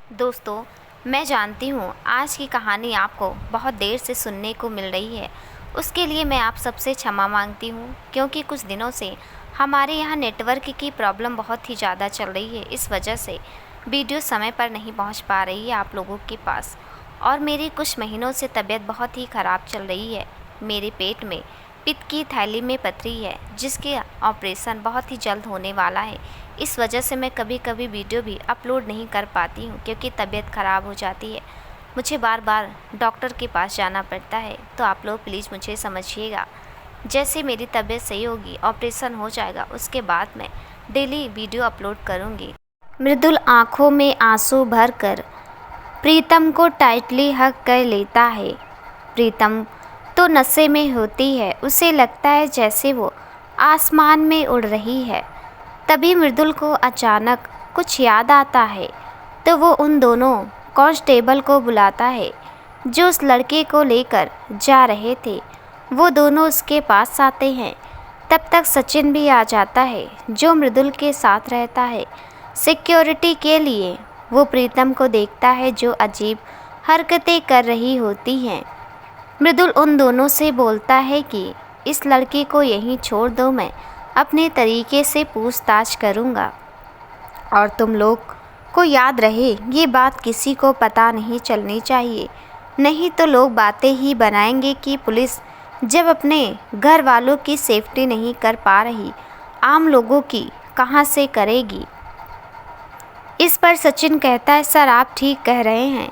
दोस्तों, मैं जानती हूँ आज की कहानी आपको बहुत देर से सुनने को मिल रही है। उसके लिए मैं आप सबसे क्षमा मांगती हूँ, क्योंकि कुछ दिनों से हमारे यहाँ नेटवर्क की प्रॉब्लम बहुत ही ज़्यादा चल रही है। इस वजह से वीडियो समय पर नहीं पहुँच पा रही है आप लोगों के पास। और मेरी कुछ महीनों से तबीयत बहुत ही ख़राब चल रही है। मेरे पेट में पित्त की थैली में पथरी है, जिसके ऑपरेशन बहुत ही जल्द होने वाला है। इस वजह से मैं कभी कभी वीडियो भी अपलोड नहीं कर पाती हूँ, क्योंकि तबीयत ख़राब हो जाती है। मुझे बार बार डॉक्टर के पास जाना पड़ता है, तो आप लोग प्लीज़ मुझे समझिएगा। जैसे मेरी तबीयत सही होगी, ऑपरेशन हो जाएगा, उसके बाद मैं डेली वीडियो अपलोड करूँगी। मृदुल आँखों में आंसू भर कर प्रीतम को टाइटली हग कर लेता है। प्रीतम तो नशे में होती है, उसे लगता है जैसे वो आसमान में उड़ रही है। तभी मृदुल को अचानक कुछ याद आता है, तो वो उन दोनों कांस्टेबल को बुलाता है जो उस लड़के को लेकर जा रहे थे। वो दोनों उसके पास आते हैं। तब तक सचिन भी आ जाता है, जो मृदुल के साथ रहता है सिक्योरिटी के लिए। वो प्रीतम को देखता है, जो अजीब हरकतें कर रही होती हैं। मृदुल उन दोनों से बोलता है कि इस लड़के को यहीं छोड़ दो, मैं अपने तरीके से पूछताछ करूँगा। और तुम लोग को याद रहे, ये बात किसी को पता नहीं चलनी चाहिए, नहीं तो लोग बातें ही बनाएंगे कि पुलिस जब अपने घर वालों की सेफ्टी नहीं कर पा रही, आम लोगों की कहाँ से करेगी। इस पर सचिन कहता है, सर आप ठीक कह रहे हैं,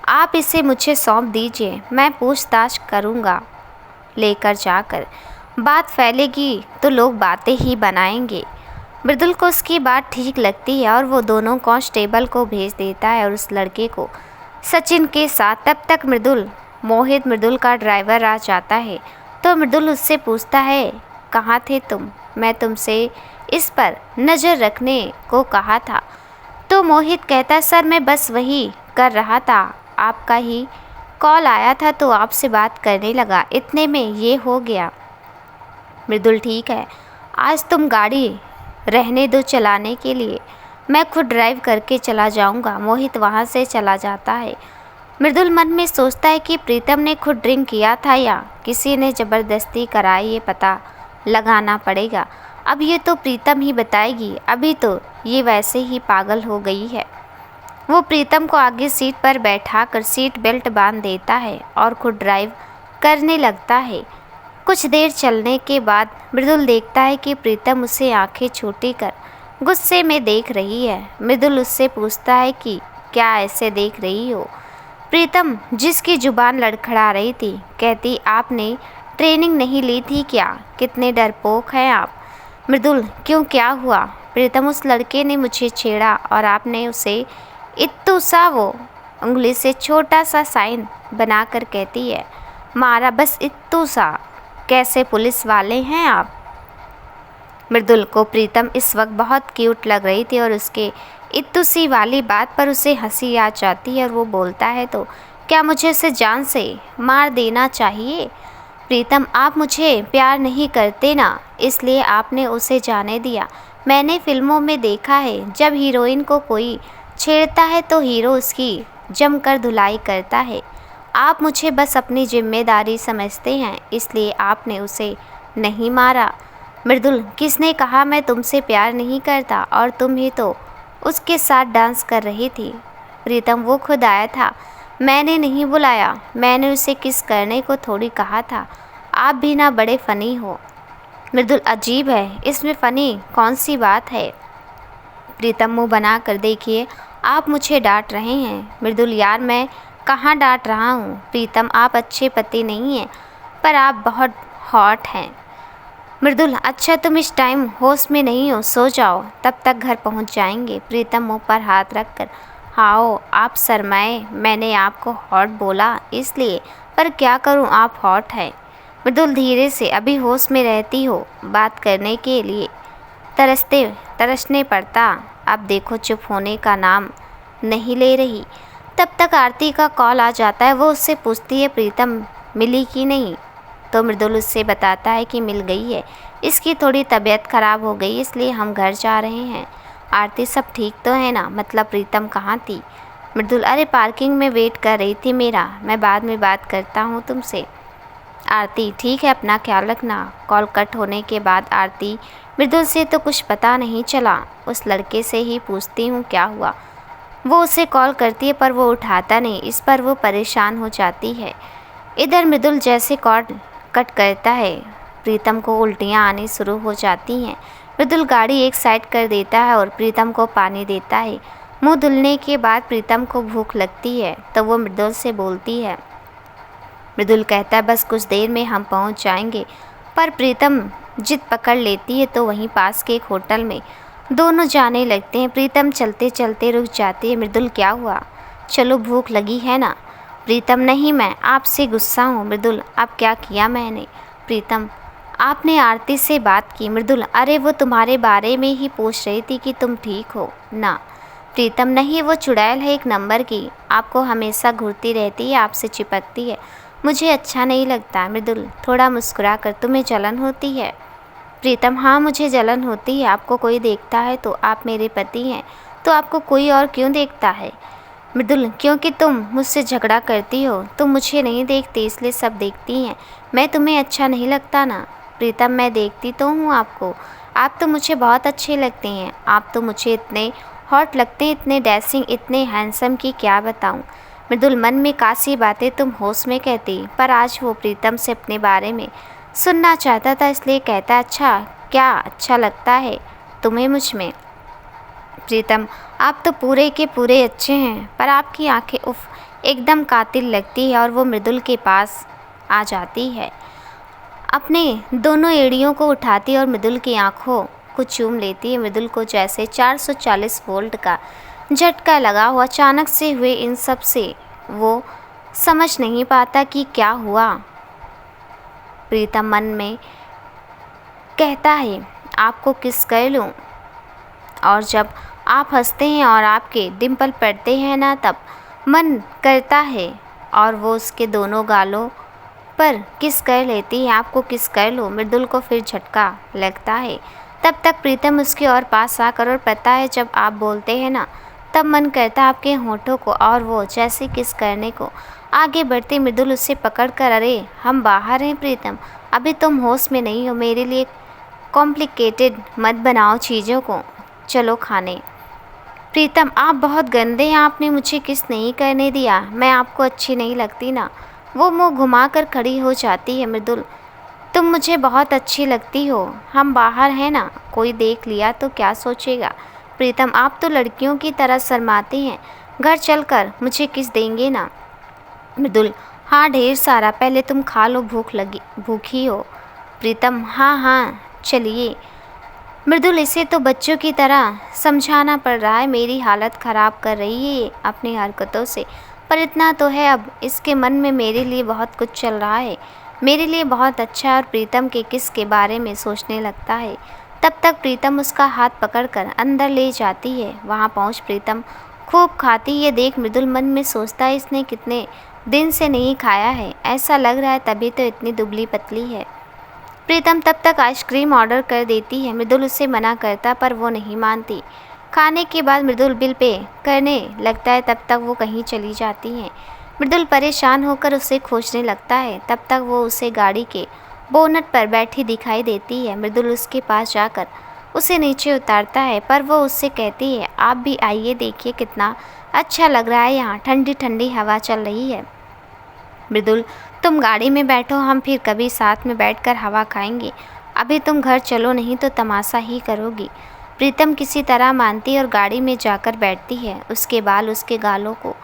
आप इसे मुझे सौंप दीजिए, मैं पूछताछ करूँगा। लेकर जाकर बात फैलेगी तो लोग बातें ही बनाएंगे। मृदुल को उसकी बात ठीक लगती है और वो दोनों कांस्टेबल को भेज देता है और उस लड़के को सचिन के साथ। तब तक मोहित मृदुल का ड्राइवर आ जाता है, तो मृदुल उससे पूछता है, कहाँ थे तुम, मैं तुमसे इस पर नज़र रखने को कहा था। तो मोहित कहता है, सर मैं बस वही कर रहा था, आपका ही कॉल आया था तो आपसे बात करने लगा, इतने में ये हो गया। मृदुल, ठीक है, आज तुम गाड़ी रहने दो चलाने के लिए, मैं खुद ड्राइव करके चला जाऊंगा। मोहित वहां से चला जाता है। मृदुल मन में सोचता है कि प्रीतम ने खुद ड्रिंक किया था या किसी ने ज़बरदस्ती कराई, ये पता लगाना पड़ेगा। अब ये तो प्रीतम ही बताएगी, अभी तो ये वैसे ही पागल हो गई है। वो प्रीतम को आगे सीट पर बैठाकर सीट बेल्ट बांध देता है और खुद ड्राइव करने लगता है। कुछ देर चलने के बाद मृदुल देखता है कि प्रीतम उसे आंखें छोटी कर गुस्से में देख रही है। मृदुल उससे पूछता है कि क्या ऐसे देख रही हो। प्रीतम, जिसकी जुबान लड़खड़ा रही थी, कहती, आपने ट्रेनिंग नहीं ली थी क्या, कितने डरपोक हैं आप। मृदुल, क्यों, क्या हुआ। प्रीतम, उस लड़के ने मुझे छेड़ा और आपने उसे इत्तू सा, वो उंगली से छोटा सा साइन बनाकर कहती है, मारा, बस इत्तू सा। कैसे पुलिस वाले हैं आप। मृदुल को प्रीतम इस वक्त बहुत क्यूट लग रही थी और उसके इत्तू सी वाली बात पर उसे हंसी आ जाती है और वो बोलता है, तो क्या मुझे उसे जान से मार देना चाहिए। प्रीतम, आप मुझे प्यार नहीं करते ना, इसलिए आपने उसे जाने दिया। मैंने फिल्मों में देखा है, जब हीरोइन को कोई छेड़ता है तो हीरो उसकी जमकर धुलाई करता है। आप मुझे बस अपनी जिम्मेदारी समझते हैं, इसलिए आपने उसे नहीं मारा। मृदुल, किसने कहा मैं तुमसे प्यार नहीं करता, और तुम ही तो उसके साथ डांस कर रही थी। प्रीतम, वो खुद आया था, मैंने नहीं बुलाया, मैंने उसे किस करने को थोड़ी कहा था। आप भी ना बड़े फ़नी हो। मृदुल, अजीब है, इसमें फ़नी कौन सी बात है। प्रीतम, मुँह बना कर देखिए, आप मुझे डांट रहे हैं। मृदुल, यार मैं कहाँ डांट रहा हूँ। प्रीतम, आप अच्छे पति नहीं हैं, पर आप बहुत हॉट हैं। मृदुल, अच्छा तुम इस टाइम होश में नहीं हो, सो जाओ, तब तक घर पहुँच जाएंगे। प्रीतम मुंह पर हाथ रखकर, हाँ आप शर्माए, मैंने आपको हॉट बोला इसलिए, पर क्या करूँ, आप हॉट हैं। मृदुल धीरे से, अभी होश में रहती हो, बात करने के लिए तरसने पड़ता, अब देखो चुप होने का नाम नहीं ले रही। तब तक आरती का कॉल आ जाता है। वो उससे पूछती है, प्रीतम मिली कि नहीं। तो मृदुल उससे बताता है कि मिल गई है, इसकी थोड़ी तबीयत ख़राब हो गई, इसलिए हम घर जा रहे हैं। आरती, सब ठीक तो है ना, मतलब प्रीतम कहाँ थी। मृदुल, अरे पार्किंग में वेट कर रही थी मेरा, मैं बाद में बात करता हूँ तुमसे। आरती, ठीक है, अपना ख्याल रखना। कॉल कट होने के बाद आरती, मृदुल से तो कुछ पता नहीं चला, उस लड़के से ही पूछती हूँ क्या हुआ। वो उसे कॉल करती है पर वो उठाता नहीं, इस पर वो परेशान हो जाती है। इधर मृदुल जैसे कॉल कट करता है, प्रीतम को उल्टियाँ आनी शुरू हो जाती हैं। मृदुल गाड़ी एक साइड कर देता है और प्रीतम को पानी देता है। मुंह धुलने के बाद प्रीतम को भूख लगती है तो वो मृदुल से बोलती है। मृदुल कहता है बस कुछ देर में हम पहुंच जाएंगे, पर प्रीतम जिद पकड़ लेती है तो वहीं पास के एक होटल में दोनों जाने लगते हैं। प्रीतम चलते चलते रुक जाती है। मृदुल, क्या हुआ? चलो, भूख लगी है ना? प्रीतम, नहीं, मैं आपसे गुस्सा हूँ। मृदुल, अब क्या किया मैंने? प्रीतम, आपने आरती से बात की। मृदुल, अरे वो तुम्हारे बारे में ही पूछ रही थी कि तुम ठीक हो ना। प्रीतम, नहीं, वो चुड़ैल है एक नंबर की, आपको हमेशा घूरती रहती है, आपसे चिपकती है, मुझे अच्छा नहीं लगता। मृदुल थोड़ा मुस्कुरा कर, तुम्हें जलन होती है? प्रीतम, हाँ, मुझे जलन होती है, आपको कोई देखता है तो आप मेरे पति हैं, तो आपको कोई और क्यों देखता है? मृदुल, क्योंकि तुम मुझसे झगड़ा करती हो, तुम मुझे नहीं देखती इसलिए सब देखती हैं, मैं तुम्हें अच्छा नहीं लगता ना? प्रीतम, मैं देखती तो हूँ आपको, आप तो मुझे बहुत अच्छे लगते हैं, आप तो मुझे इतने हॉट लगते हैं, इतने डैशिंग, इतने हैंडसम कि क्या बताऊँ। मृदुल, मन में कासी बातें तुम होश में कहती, पर आज वो प्रीतम से अपने बारे में सुनना चाहता था इसलिए कहता, अच्छा, क्या अच्छा लगता है तुम्हें मुझ में? प्रीतम, आप तो पूरे के पूरे अच्छे हैं, पर आपकी आंखें उफ एकदम कातिल लगती है। और वो मृदुल के पास आ जाती है, अपने दोनों एड़ियों को उठाती है और मृदुल की आंखों को चूम लेती है। मृदुल को जैसे 440 वोल्ट का झटका लगा हुआ। अचानक से हुए इन सब से वो समझ नहीं पाता कि क्या हुआ। प्रीतम मन में कहता है, आपको किस कर लूँ, और जब आप हंसते हैं और आपके डिम्पल पड़ते हैं ना, तब मन करता है और वो उसके दोनों गालों पर किस कर लेती है। आपको किस कर लो। मृदुल को फिर झटका लगता है। तब तक प्रीतम उसके और पास आकर, और पता है जब आप बोलते हैं ना, तब मन करता है आपके होठों को, और वो जैसे किस करने को आगे बढ़ते। मृदुल उसे पकड़कर, अरे हम बाहर हैं प्रीतम, अभी तुम होश में नहीं हो, मेरे लिए कॉम्प्लिकेटेड मत बनाओ चीज़ों को, चलो खाने। प्रीतम, आप बहुत गंदे हैं, आपने मुझे किस नहीं करने दिया, मैं आपको अच्छी नहीं लगती ना। वो मुंह घुमाकर खड़ी हो जाती है। मृदुल, तुम मुझे बहुत अच्छी लगती हो, हम बाहर हैं ना, कोई देख लिया तो क्या सोचेगा? प्रीतम, आप तो लड़कियों की तरह शर्माती हैं, घर चलकर मुझे किस देंगे ना? मृदुल, हाँ, ढेर सारा, पहले तुम खा लो, भूखी हो। प्रीतम, हाँ हाँ चलिए। मृदुल, इसे तो बच्चों की तरह समझाना पड़ रहा है, मेरी हालत ख़राब कर रही है ये अपनी हरकतों से, पर इतना तो है अब इसके मन में मेरे लिए बहुत कुछ चल रहा है, मेरे लिए बहुत अच्छा है। और प्रीतम के किस के बारे में सोचने लगता है। तब तक प्रीतम उसका हाथ पकड़कर अंदर ले जाती है। वहाँ पहुँच प्रीतम खूब खाती है देख मृदुल मन में सोचता है, इसने कितने दिन से नहीं खाया है, ऐसा लग रहा है तभी तो इतनी दुबली पतली है। प्रीतम तब तक आइसक्रीम ऑर्डर कर देती है। मृदुल उसे मना करता पर वो नहीं मानती। खाने के बाद मृदुल बिल पे करने लगता है, तब तक वो कहीं चली जाती है। मृदुल परेशान होकर उसे खोजने लगता है, तब तक वो उसे गाड़ी के बोनट पर बैठी दिखाई देती है। मृदुल उसके पास जाकर उसे नीचे उतारता है, पर वो उससे कहती है, आप भी आइए, देखिए कितना अच्छा लग रहा है, यहाँ ठंडी ठंडी हवा चल रही है। मृदुल, तुम गाड़ी में बैठो, हम फिर कभी साथ में बैठकर हवा खाएंगे, अभी तुम घर चलो, नहीं तो तमाशा ही करोगी। प्रीतम किसी तरह मानती है और गाड़ी में जाकर बैठती है। उसके बाल उसके गालों को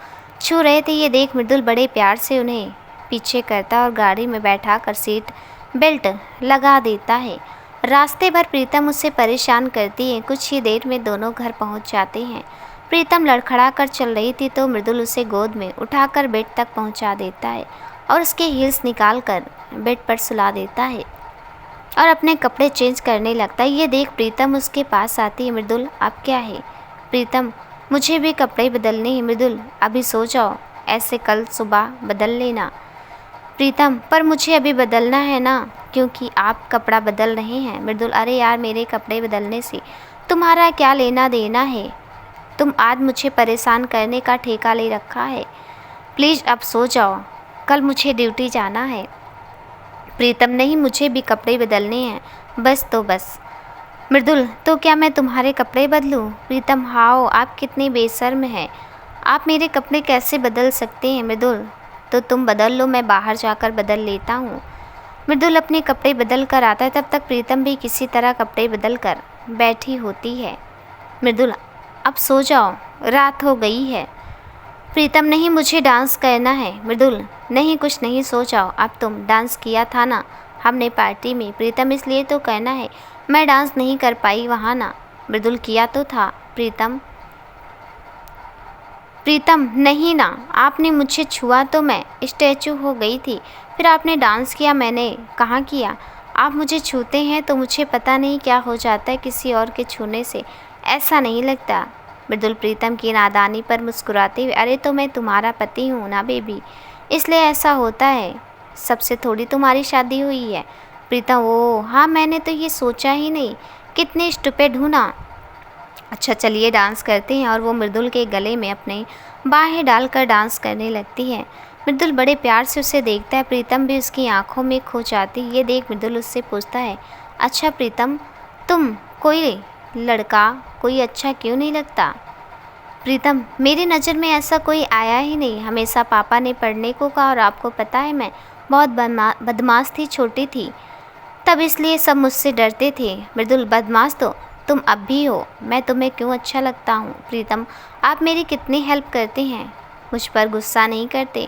छू रहे थे, ये देख मृदुल बड़े प्यार से उन्हें पीछे करता और गाड़ी में बैठाकर सीट बेल्ट लगा देता है। रास्ते भर प्रीतम उससे परेशान करती है। कुछ ही देर में दोनों घर पहुंच जाते हैं। प्रीतम लड़खड़ा कर चल रही थी तो मृदुल उसे गोद में उठाकर बेड तक पहुंचा देता है और उसके हील्स निकाल कर बेड पर सुला देता है और अपने कपड़े चेंज करने लगता है। ये देख प्रीतम उसके पास आती है। मृदुल, अब क्या है? प्रीतम, मुझे भी कपड़े बदलने हैं। मृदुल, अभी सो जाओ, ऐसे कल सुबह बदल लेना। प्रीतम, पर मुझे अभी बदलना है ना, क्योंकि आप कपड़ा बदल रहे हैं। मृदुल, अरे यार, मेरे कपड़े बदलने से तुम्हारा क्या लेना देना है, तुम आज मुझे परेशान करने का ठेका ले रखा है। प्लीज़ अब सो जाओ, कल मुझे ड्यूटी जाना है। प्रीतम, नहीं, मुझे भी कपड़े बदलने हैं, बस तो बस। मृदुल, तो क्या मैं तुम्हारे कपड़े बदलूं? प्रीतम, हाँ, आप कितने बेशर्म हैं, आप मेरे कपड़े कैसे बदल सकते हैं? मृदुल, तो तुम बदल लो, मैं बाहर जाकर बदल लेता हूँ। मृदुल अपने कपड़े बदल कर आता है, तब तक प्रीतम भी किसी तरह कपड़े बदल कर बैठी होती है। मृदुल, अब सो जाओ, रात हो गई है। प्रीतम, नहीं, मुझे डांस करना है। मृदुल, नहीं, कुछ नहीं, सो जाओ। अब तुम डांस किया था ना हमने पार्टी में। प्रीतम, इसलिए तो कहना है, मैं डांस नहीं कर पाई वहाँ ना। मृदुल, किया तो था। प्रीतम, नहीं ना, आपने मुझे छुआ तो मैं स्टैचू हो गई थी, फिर आपने डांस किया, मैंने कहाँ किया। आप मुझे छूते हैं तो मुझे पता नहीं क्या हो जाता है किसी और के छूने से, ऐसा नहीं लगता। मृदुल प्रीतम की नादानी पर मुस्कुराते हुए, अरे तो मैं तुम्हारा पति हूँ ना बेबी, इसलिए ऐसा होता है, सबसे थोड़ी तुम्हारी शादी हुई है। प्रीतम, ओ हाँ, मैंने तो ये सोचा ही नहीं, कितने स्टूपिड हूँ ना। अच्छा चलिए डांस करते हैं। और वो मृदुल के गले में अपने बाहें डालकर डांस करने लगती है। मृदुल बड़े प्यार से उसे देखता है, प्रीतम भी उसकी आंखों में खो जाती है। ये देख मृदुल उससे पूछता है, अच्छा प्रीतम, तुम कोई लड़का कोई अच्छा क्यों नहीं लगता? प्रीतम, मेरी नज़र में ऐसा कोई आया ही नहीं, हमेशा पापा ने पढ़ने को कहा और आपको पता है मैं बहुत बदमाश थी, छोटी थी तब, इसलिए सब मुझसे डरते थे। मृदुल, बदमाश तो तुम अब भी हो, मैं तुम्हें क्यों अच्छा लगता हूँ? प्रीतम, आप मेरी कितनी हेल्प करते हैं, मुझ पर गुस्सा नहीं करते,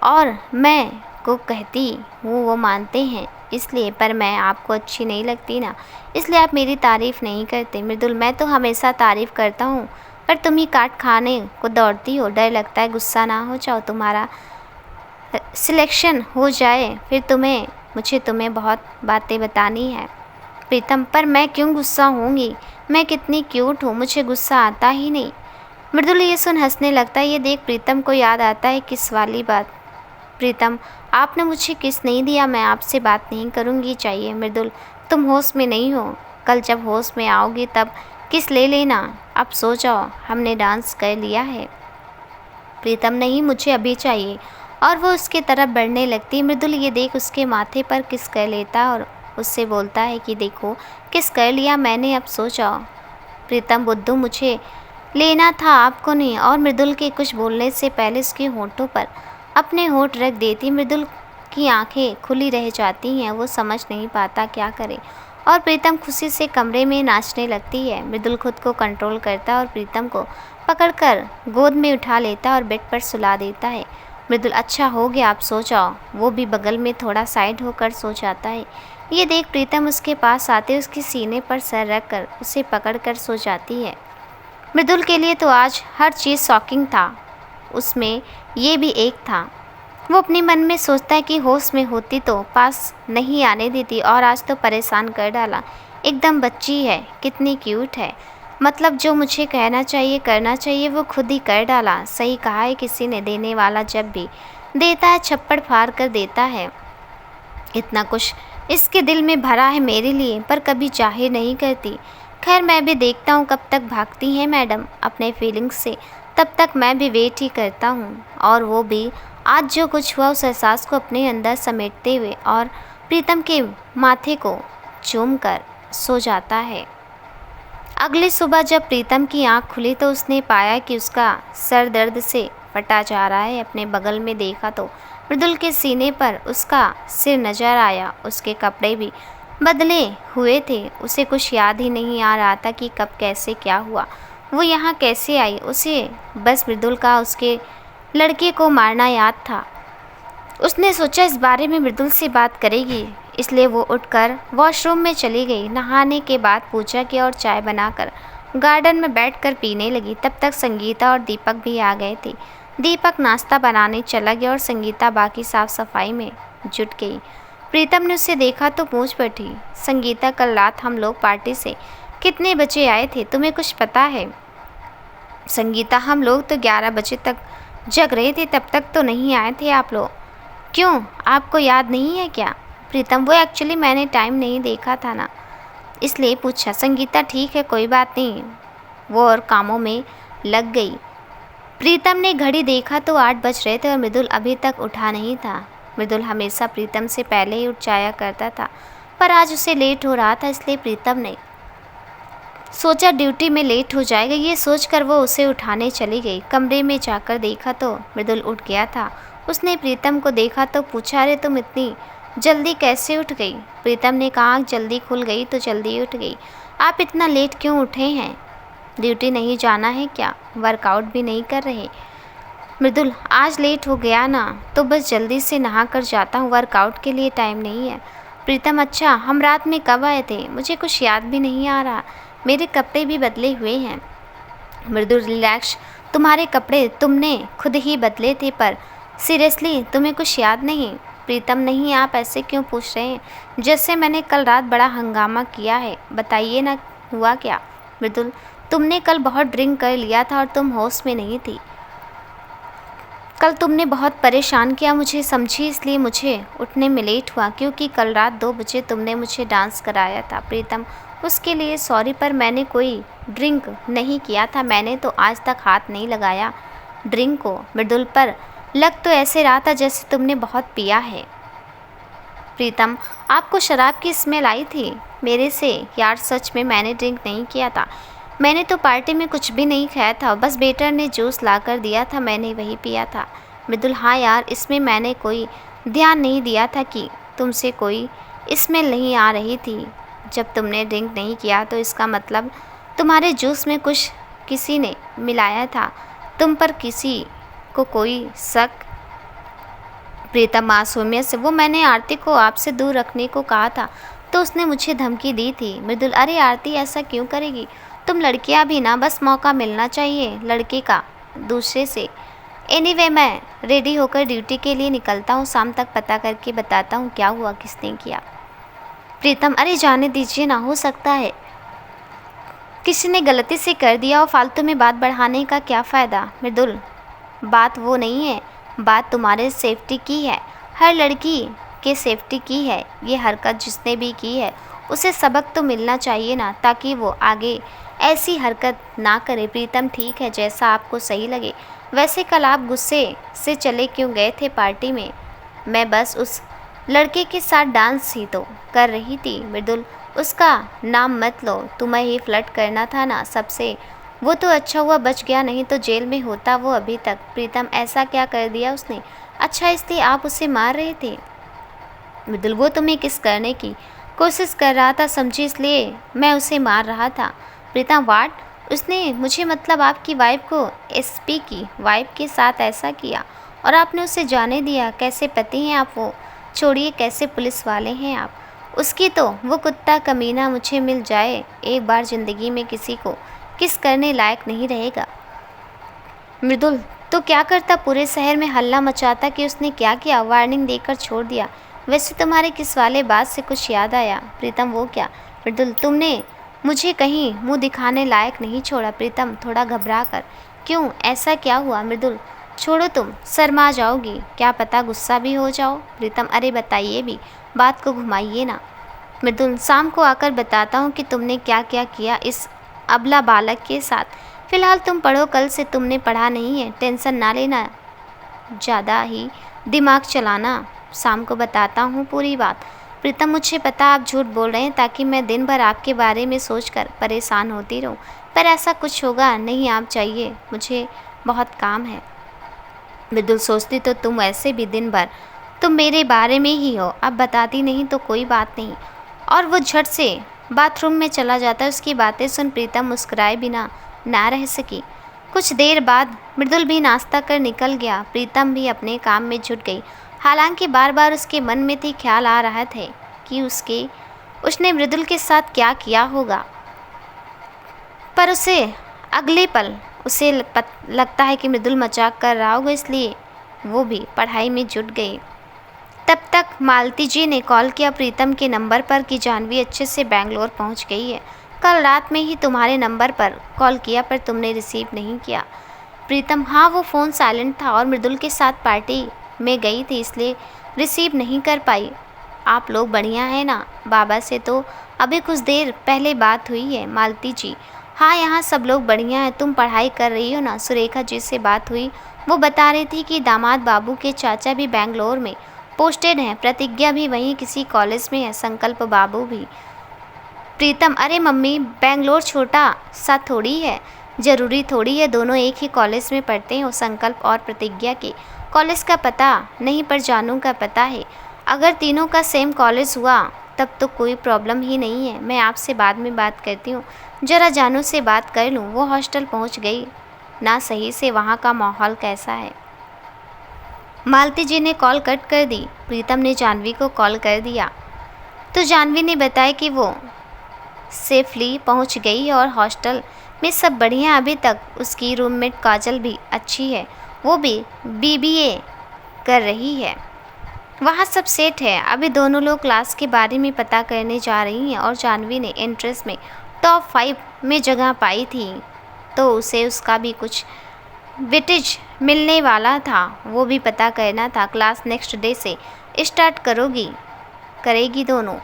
और मैं को कहती हूँ वो मानते हैं इसलिए, पर मैं आपको अच्छी नहीं लगती ना, इसलिए आप मेरी तारीफ़ नहीं करते। मृदुल, मैं तो हमेशा तारीफ़ करता हूँ, पर तुम ही काट खाने को दौड़ती हो, डर लगता है गुस्सा ना हो जाओ, तुम्हारा सिलेक्शन हो जाए, फिर मुझे तुम्हें बहुत बातें बतानी है। प्रीतम, पर मैं क्यों गुस्सा होंगी, मैं कितनी क्यूट हूँ, मुझे गुस्सा आता ही नहीं। मृदुल ये सुन हंसने लगता है। ये देख प्रीतम को याद आता है किस वाली बात। प्रीतम, आपने मुझे किस नहीं दिया, मैं आपसे बात नहीं करूँगी चाहिए। मृदुल, तुम होश में नहीं हो, कल जब होश में आओगी तब किस ले लेना, अब सो जाओ, हमने डांस कर लिया है। प्रीतम, नहीं, मुझे अभी चाहिए, और वो उसके तरफ बढ़ने लगती। मृदुल ये देख उसके माथे पर किस कर लेता और उससे बोलता है कि देखो किस कर लिया मैंने, अब सो जाओ। प्रीतम, बुद्धू, मुझे लेना था, आपको नहीं। और मृदुल के कुछ बोलने से पहले उसके होंठों पर अपने होंठ रख देती। मृदुल की आंखें खुली रह जाती हैं, वो समझ नहीं पाता क्या करे, और प्रीतम खुशी से कमरे में नाचने लगती है। मृदुल खुद को कंट्रोल करता और प्रीतम को पकड़कर गोद में उठा लेता और बेड पर सुला देता है। मृदुल, अच्छा हो गया, आप सो जाओ। वो भी बगल में थोड़ा साइड होकर सो जाता है। ये देख प्रीतम उसके पास आते उसके सीने पर सर रख कर उसे पकड़ कर सो जाती है। मृदुल के लिए तो आज हर चीज़ शॉकिंग था, उसमें ये भी एक था। वो अपने मन में सोचता है कि होश में होती तो पास नहीं आने देती, और आज तो परेशान कर डाला, एकदम बच्ची है, कितनी क्यूट है, मतलब जो मुझे कहना चाहिए करना चाहिए वो खुद ही कर डाला। सही कहा है किसी ने, देने वाला जब भी देता है छप्पड़ फाड़ कर देता है। इतना कुछ इसके दिल में भरा है मेरे लिए, पर कभी जाहिर नहीं करती। खैर मैं भी देखता हूँ कब तक भागती हैं मैडम अपने फीलिंग्स से, तब तक मैं भी वेट ही करता हूँ। और वो भी आज जो कुछ हुआ उस एहसास को अपने अंदर समेटते हुए और प्रीतम के माथे को चूम कर सो जाता है। अगली सुबह जब प्रीतम की आंख खुली तो उसने पाया कि उसका सर दर्द से फटा जा रहा है। अपने बगल में देखा तो मृदुल के सीने पर उसका सिर नजर आया, उसके कपड़े भी बदले हुए थे। उसे कुछ याद ही नहीं आ रहा था कि कब कैसे क्या हुआ, वो यहाँ कैसे आई। उसे बस मृदुल का उसके लड़के को मारना याद था। उसने सोचा इस बारे में मृदुल से बात करेगी, इसलिए वो उठकर वॉशरूम में चली गई। नहाने के बाद पूजा की और चाय बनाकर गार्डन में बैठकर पीने लगी। तब तक संगीता और दीपक भी आ गए थे। दीपक नाश्ता बनाने चला गया और संगीता बाकी साफ सफाई में जुट गई। प्रीतम ने उसे देखा तो पूछ बैठी, संगीता कल रात हम लोग पार्टी से कितने बजे आए थे, तुम्हें कुछ पता है? संगीता, हम लोग तो 11 बजे तक जग रहे थे, तब तक तो नहीं आए थे आप लोग। क्यों, आपको याद नहीं है क्या? प्रीतम, वो एक्चुअली मैंने टाइम नहीं देखा था ना, इसलिए पूछा। संगीता, ठीक है कोई बात नहीं, वो और कामों में लग गई। प्रीतम ने घड़ी देखा तो 8 बज रहे थे और मृदुल अभी तक उठा नहीं था। मृदुल हमेशा प्रीतम से पहले ही उठ जाया करता था, पर आज उसे लेट हो रहा था, इसलिए प्रीतम ने सोचा ड्यूटी में लेट हो जाएगा। ये सोचकर वो उसे उठाने चली गई। कमरे में जाकर देखा तो मृदुल उठ गया था। उसने प्रीतम को देखा तो पूछा, अरे तुम इतनी जल्दी कैसे उठ गई? प्रीतम ने कहा, जल्दी खुल गई तो जल्दी उठ गई। आप इतना लेट क्यों उठे हैं? ड्यूटी नहीं जाना है क्या? वर्कआउट भी नहीं कर रहे? मृदुल, आज लेट हो गया ना, तो बस जल्दी से नहा कर जाता हूँ, वर्कआउट के लिए टाइम नहीं है। प्रीतम, अच्छा हम रात में कब आए थे? मुझे कुछ याद भी नहीं आ रहा, मेरे कपड़े भी बदले हुए हैं। मृदुल, रिलैक्स, तुम्हारे कपड़े तुमने खुद ही बदले थे, पर सीरियसली तुम्हें कुछ याद नहीं? प्रीतम, नहीं, आप ऐसे क्यों पूछ रहे हैं? जैसे मैंने कल रात बड़ा हंगामा किया है, बताइए ना हुआ क्या? मृदुल, तुमने कल बहुत ड्रिंक कर लिया था और तुम होश में नहीं थी। कल तुमने बहुत परेशान किया मुझे, समझी, इसलिए मुझे उठने में लेट हुआ, क्योंकि कल रात 2 बजे तुमने मुझे डांस कराया था। प्रीतम, उसके लिए सॉरी, पर मैंने कोई ड्रिंक नहीं किया था, मैंने तो आज तक हाथ नहीं लगाया ड्रिंक को। मृदुल, पर लग तो ऐसे रहा था जैसे तुमने बहुत पिया है। प्रीतम, आपको शराब की स्मेल आई थी मेरे से? यार सच में मैंने ड्रिंक नहीं किया था, मैंने तो पार्टी में कुछ भी नहीं खाया था, बस वेटर ने जूस ला कर दिया था, मैंने वही पिया था। मृदुल, हाँ यार, इसमें मैंने कोई ध्यान नहीं दिया था कि तुमसे कोई स्मेल नहीं आ रही थी। जब तुमने ड्रिंक नहीं किया तो इसका मतलब तुम्हारे जूस में कुछ किसी ने मिलाया था, तुम पर किसी को कोई शक? प्रीतम, मासूमियत से, वो मैंने आरती को आपसे दूर रखने को कहा था तो उसने मुझे धमकी दी थी। मृदुल, अरे आरती ऐसा क्यों करेगी? तुम लड़कियां भी ना, बस मौका मिलना चाहिए लड़के का दूसरे से। एनीवे, मैं रेडी होकर ड्यूटी के लिए निकलता हूँ, शाम तक पता करके बताता हूँ क्या हुआ, किसने किया। प्रीतम, अरे जाने दीजिए ना, हो सकता है किसी ने गलती से कर दिया और फालतू में बात बढ़ाने का क्या फ़ायदा? मृदुल, बात वो नहीं है, बात तुम्हारे सेफ्टी की है, हर लड़की के सेफ्टी की है। ये हरकत जिसने भी की है उसे सबक तो मिलना चाहिए ना, ताकि वो आगे ऐसी हरकत ना करे। प्रीतम, ठीक है, जैसा आपको सही लगे। वैसे कल आप गुस्से से चले क्यों गए थे पार्टी में? मैं बस उस लड़के के साथ डांस ही तो कर रही थी। मृदुल, उसका नाम मत लो, तुम्हें ही फ्लर्ट करना था ना सबसे, वो तो अच्छा हुआ बच गया, नहीं तो जेल में होता वो अभी तक। प्रीतम, ऐसा क्या कर दिया उसने? अच्छा, इसलिए आप उसे मार रहे थे? मृदुल, वो तुम्हें किस करने की कोशिश कर रहा था, समझी, इसलिए मैं उसे मार रहा था। प्रीतम, वाट? उसने मुझे, मतलब आपकी वाइफ को, एसपी की वाइफ के साथ ऐसा किया और आपने उसे जाने दिया? कैसे पति हैं आप वो? छोड़िए, कैसे पुलिस वाले हैं आप? उसकी तो वो कुत्ता कमीना मुझे मिल जाए, एक बार ज़िंदगी में किसी को किस करने लायक नहीं रहेगा। मृदुल, तो क्या करता, पूरे शहर में हल्ला मचाता कि उसने क्या किया, वार्निंग देकर छोड़ दिया। वैसे तुम्हारे किस वाले बात से कुछ याद आया? प्रीतम, वो क्या? मृदुल, तुमने मुझे कहीं मुंह दिखाने लायक नहीं छोड़ा। प्रीतम, थोड़ा घबरा कर, क्यों, ऐसा क्या हुआ? मृदुल, छोड़ो, तुम शर्मा जाओगी, क्या पता गुस्सा भी हो जाओ। प्रीतम, अरे बताइए भी, बात को घुमाइए ना। मृदुल, शाम को आकर बताता हूँ कि तुमने क्या क्या किया इस अबला बालक के साथ। फिलहाल तुम पढ़ो, कल से तुमने पढ़ा नहीं है, टेंशन ना लेना, ज़्यादा ही दिमाग चलाना, शाम को बताता हूँ पूरी बात। प्रीतम, मुझे पता आप झूठ बोल रहे हैं ताकि मैं दिन भर आपके बारे में सोचकर परेशान होती रहूँ, पर ऐसा कुछ होगा नहीं, आप चाहिए, मुझे बहुत काम है। मृदुल, सोचती तो तुम ऐसे भी दिन भर तुम मेरे बारे में ही हो, अब बताती नहीं तो कोई बात नहीं। और वो झट से बाथरूम में चला जाता है। उसकी बातें सुन प्रीतम मुस्कुराए बिना ना रह सकी। कुछ देर बाद मृदुल भी नाश्ता कर निकल गया। प्रीतम भी अपने काम में जुट गई। हालांकि बार बार उसके मन में भी ख्याल आ रहा था कि उसने मृदुल के साथ क्या किया होगा, पर उसे अगले पल उसे लगता है कि मृदुल मजाक कर रहा होगा, इसलिए वो भी पढ़ाई में जुट गई। तब तक मालती जी ने कॉल किया प्रीतम के नंबर पर कि जाह्नवी अच्छे से बेंगलोर पहुंच गई है। कल रात में ही तुम्हारे नंबर पर कॉल किया पर तुमने रिसीव नहीं किया। प्रीतम, हाँ, वो फ़ोन साइलेंट था और मृदुल के साथ पार्टी में गई थी, इसलिए रिसीव नहीं कर पाई। आप लोग बढ़िया हैं ना? बाबा से तो अभी कुछ देर पहले बात हुई है मालती जी, हाँ, यहाँ सब लोग बढ़िया हैं। तुम पढ़ाई कर रही हो ना? सुरेखा जी से बात हुई। वो बता रही थी कि दामाद बाबू के चाचा भी बेंगलोर में पोस्टेड हैं। प्रतिज्ञा भी वहीं किसी कॉलेज में है, संकल्प बाबू भी। प्रीतम, अरे मम्मी, बेंगलोर छोटा सा थोड़ी है, ज़रूरी थोड़ी है दोनों एक ही कॉलेज में पढ़ते हो। संकल्प और प्रतिज्ञा के कॉलेज का पता नहीं, पर जानू का पता है। अगर तीनों का सेम कॉलेज हुआ तब तो कोई प्रॉब्लम ही नहीं है। मैं आपसे बाद में बात करती हूँ, ज़रा जानू से बात कर लूँ। वो हॉस्टल पहुँच गई ना सही से? वहाँ का माहौल कैसा है? मालती जी ने कॉल कट कर दी। प्रीतम ने जानवी को कॉल कर दिया तो जानवी ने बताया कि वो सेफली पहुंच गई और हॉस्टल में सब बढ़िया। अभी तक उसकी रूममेट काजल भी अच्छी है, वो भी बीबीए कर रही है। वहाँ सब सेट है। अभी दोनों लोग क्लास के बारे में पता करने जा रही हैं और जानवी ने एंट्रेंस में टॉप 5 में जगह पाई थी तो उसे उसका भी कुछ वेटेज मिलने वाला था, वो भी पता करना था। क्लास नेक्स्ट डे से स्टार्ट करेगी दोनों।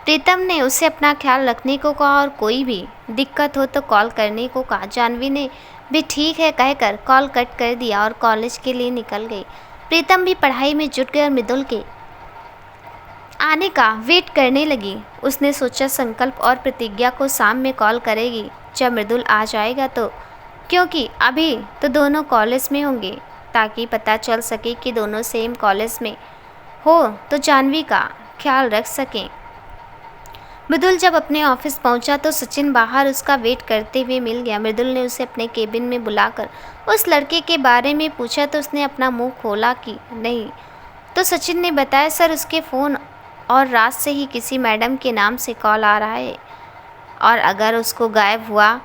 प्रीतम ने उसे अपना ख्याल रखने को कहा और कोई भी दिक्कत हो तो कॉल करने को कहा। जानवी ने भी ठीक है कहकर कॉल कट कर दिया और कॉलेज के लिए निकल गई। प्रीतम भी पढ़ाई में जुट गई और मृदुल के आने का वेट करने लगी। उसने सोचा संकल्प और प्रतिज्ञा को शाम में कॉल करेगी जब मृदुल आ जाएगा, तो क्योंकि अभी तो दोनों कॉलेज में होंगे, ताकि पता चल सके कि दोनों सेम कॉलेज में हो तो जानवी का ख्याल रख सकें। मृदुल जब अपने ऑफिस पहुंचा तो सचिन बाहर उसका वेट करते हुए मिल गया। मृदुल ने उसे अपने केबिन में बुलाकर उस लड़के के बारे में पूछा तो उसने अपना मुंह खोला कि नहीं। तो सचिन ने बताया, सर उसके फ़ोन और रात से ही किसी मैडम के नाम से कॉल आ रहा है और अगर उसको गायब हुआ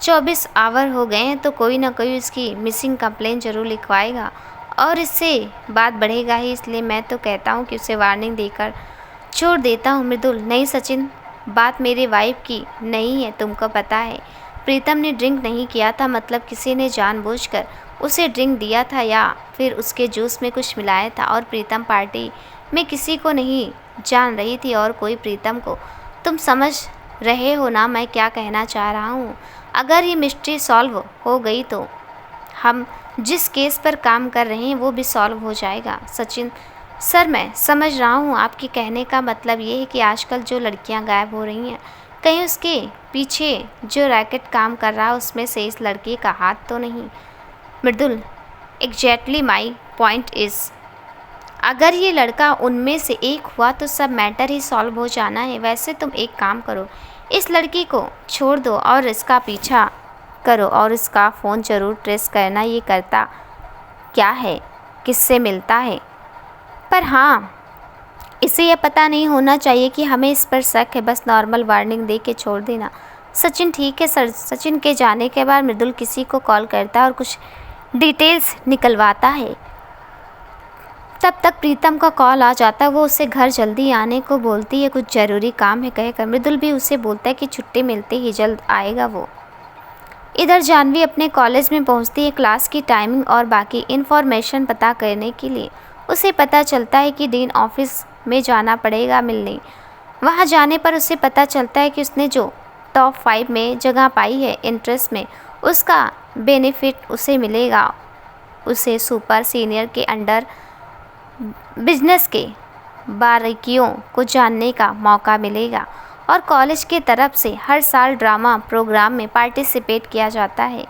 24 आवर हो गए हैं तो कोई ना कोई उसकी मिसिंग कंप्लेन ज़रूर लिखवाएगा और इससे बात बढ़ेगा ही। इसलिए मैं तो कहता हूँ कि उसे वार्निंग देकर छोड़ देता हूँ। मृदुल, नहीं सचिन, बात मेरे वाइफ की नहीं है, तुमको पता है। प्रीतम ने ड्रिंक नहीं किया था, मतलब किसी ने जानबूझकर उसे ड्रिंक दिया था या फिर उसके जूस में कुछ मिलाया था। और प्रीतम पार्टी में किसी को नहीं जान रही थी और कोई प्रीतम को। तुम समझ रहे हो ना मैं क्या कहना चाह रहा हूँ? अगर ये मिस्ट्री सॉल्व हो गई तो हम जिस केस पर काम कर रहे हैं वो भी सॉल्व हो जाएगा। सचिन, सर मैं समझ रहा हूँ, आपके कहने का मतलब ये है कि आजकल जो लड़कियाँ गायब हो रही हैं, कहीं उसके पीछे जो रैकेट काम कर रहा है उसमें से इस लड़के का हाथ तो नहीं? मृदुल, एग्जैक्टली माई पॉइंट इज़, अगर ये लड़का उनमें से एक हुआ तो सब मैटर ही सॉल्व हो जाना है। वैसे तुम एक काम करो, इस लड़की को छोड़ दो और इसका पीछा करो और इसका फ़ोन ज़रूर ट्रेस करना, ये करता क्या है, किससे मिलता है। पर हाँ, इसे यह पता नहीं होना चाहिए कि हमें इस पर शक है। बस नॉर्मल वार्निंग दे के छोड़ देना। सचिन, ठीक है सर। सचिन के जाने के बाद मृदुल किसी को कॉल करता है और कुछ डिटेल्स निकलवाता है। तब तक प्रीतम का कॉल आ जाता है। वो उसे घर जल्दी आने को बोलती है, कुछ ज़रूरी काम है कहकर। मृदुल भी उसे बोलता है कि छुट्टी मिलते ही जल्द आएगा वो। इधर जानवी अपने कॉलेज में पहुंचती है क्लास की टाइमिंग और बाकी इन्फॉर्मेशन पता करने के लिए। उसे पता चलता है कि डीन ऑफिस में जाना पड़ेगा मिलने। वहां जाने पर उसे पता चलता है कि उसने जो टॉप 5 में जगह पाई है एंट्रेंस में, उसका बेनिफिट उसे मिलेगा। उसे सुपर सीनियर के अंडर बिजनेस के बारीकियों को जानने का मौका मिलेगा और कॉलेज की तरफ से हर साल ड्रामा प्रोग्राम में पार्टिसिपेट किया जाता है।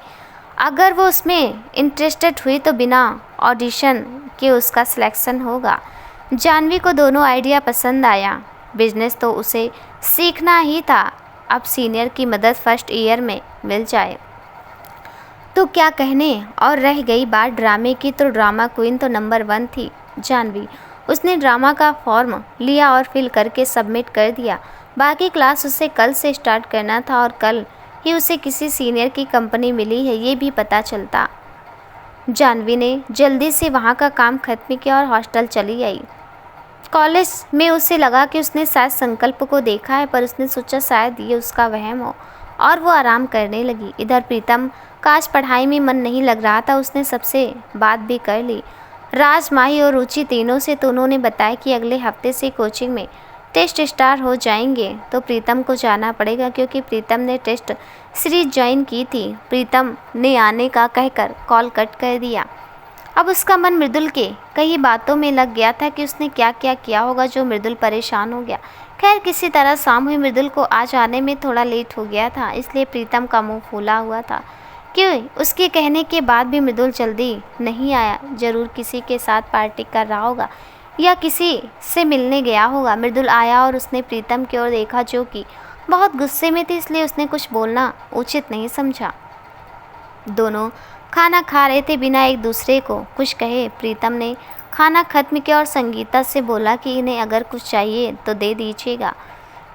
अगर वो उसमें इंटरेस्टेड हुई तो बिना ऑडिशन के उसका सिलेक्शन होगा। जानवी को दोनों आइडिया पसंद आया। बिजनेस तो उसे सीखना ही था, अब सीनियर की मदद फर्स्ट ईयर में मिल जाए तो क्या कहने। और रह गई बात ड्रामे की, तो ड्रामा क्वीन तो नंबर 1 थी जानवी। उसने ड्रामा का फॉर्म लिया और फिल करके सबमिट कर दिया। बाकी क्लास उसे कल से स्टार्ट करना था और कल ही उसे किसी सीनियर की कंपनी मिली है, ये भी पता चलता। जानवी ने जल्दी से वहाँ का काम खत्म किया और हॉस्टल चली आई। कॉलेज में उसे लगा कि उसने शायद संकल्प को देखा है, पर उसने सोचा शायद ये उसका वहम हो और वो आराम करने लगी। इधर प्रीतम का आज पढ़ाई में मन नहीं लग रहा था। उसने सबसे बात भी कर ली, राज, माही और रुचि तीनों से। तो उन्होंने बताया कि अगले हफ्ते से कोचिंग में टेस्ट स्टार्ट हो जाएंगे तो प्रीतम को जाना पड़ेगा, क्योंकि प्रीतम ने टेस्ट सीरीज ज्वाइन की थी। प्रीतम ने आने का कहकर कॉल कट कर दिया। अब उसका मन मृदुल के कई बातों में लग गया था कि उसने क्या क्या किया होगा जो मृदुल परेशान हो गया। खैर किसी तरह शाम हुई। मृदुल को आज आने में थोड़ा लेट हो गया था, इसलिए प्रीतम का मुंह फूला हुआ था कि उसके कहने के बाद भी मृदुल जल्दी नहीं आया। जरूर किसी के साथ पार्टी कर रहा होगा या किसी से मिलने गया होगा। मृदुल आया और उसने प्रीतम की ओर देखा जो कि बहुत गुस्से में थी, इसलिए उसने कुछ बोलना उचित नहीं समझा। दोनों खाना खा रहे थे बिना एक दूसरे को कुछ कहे। प्रीतम ने खाना खत्म किया और संगीता से बोला कि इन्हें अगर कुछ चाहिए तो दे दीजिएगा।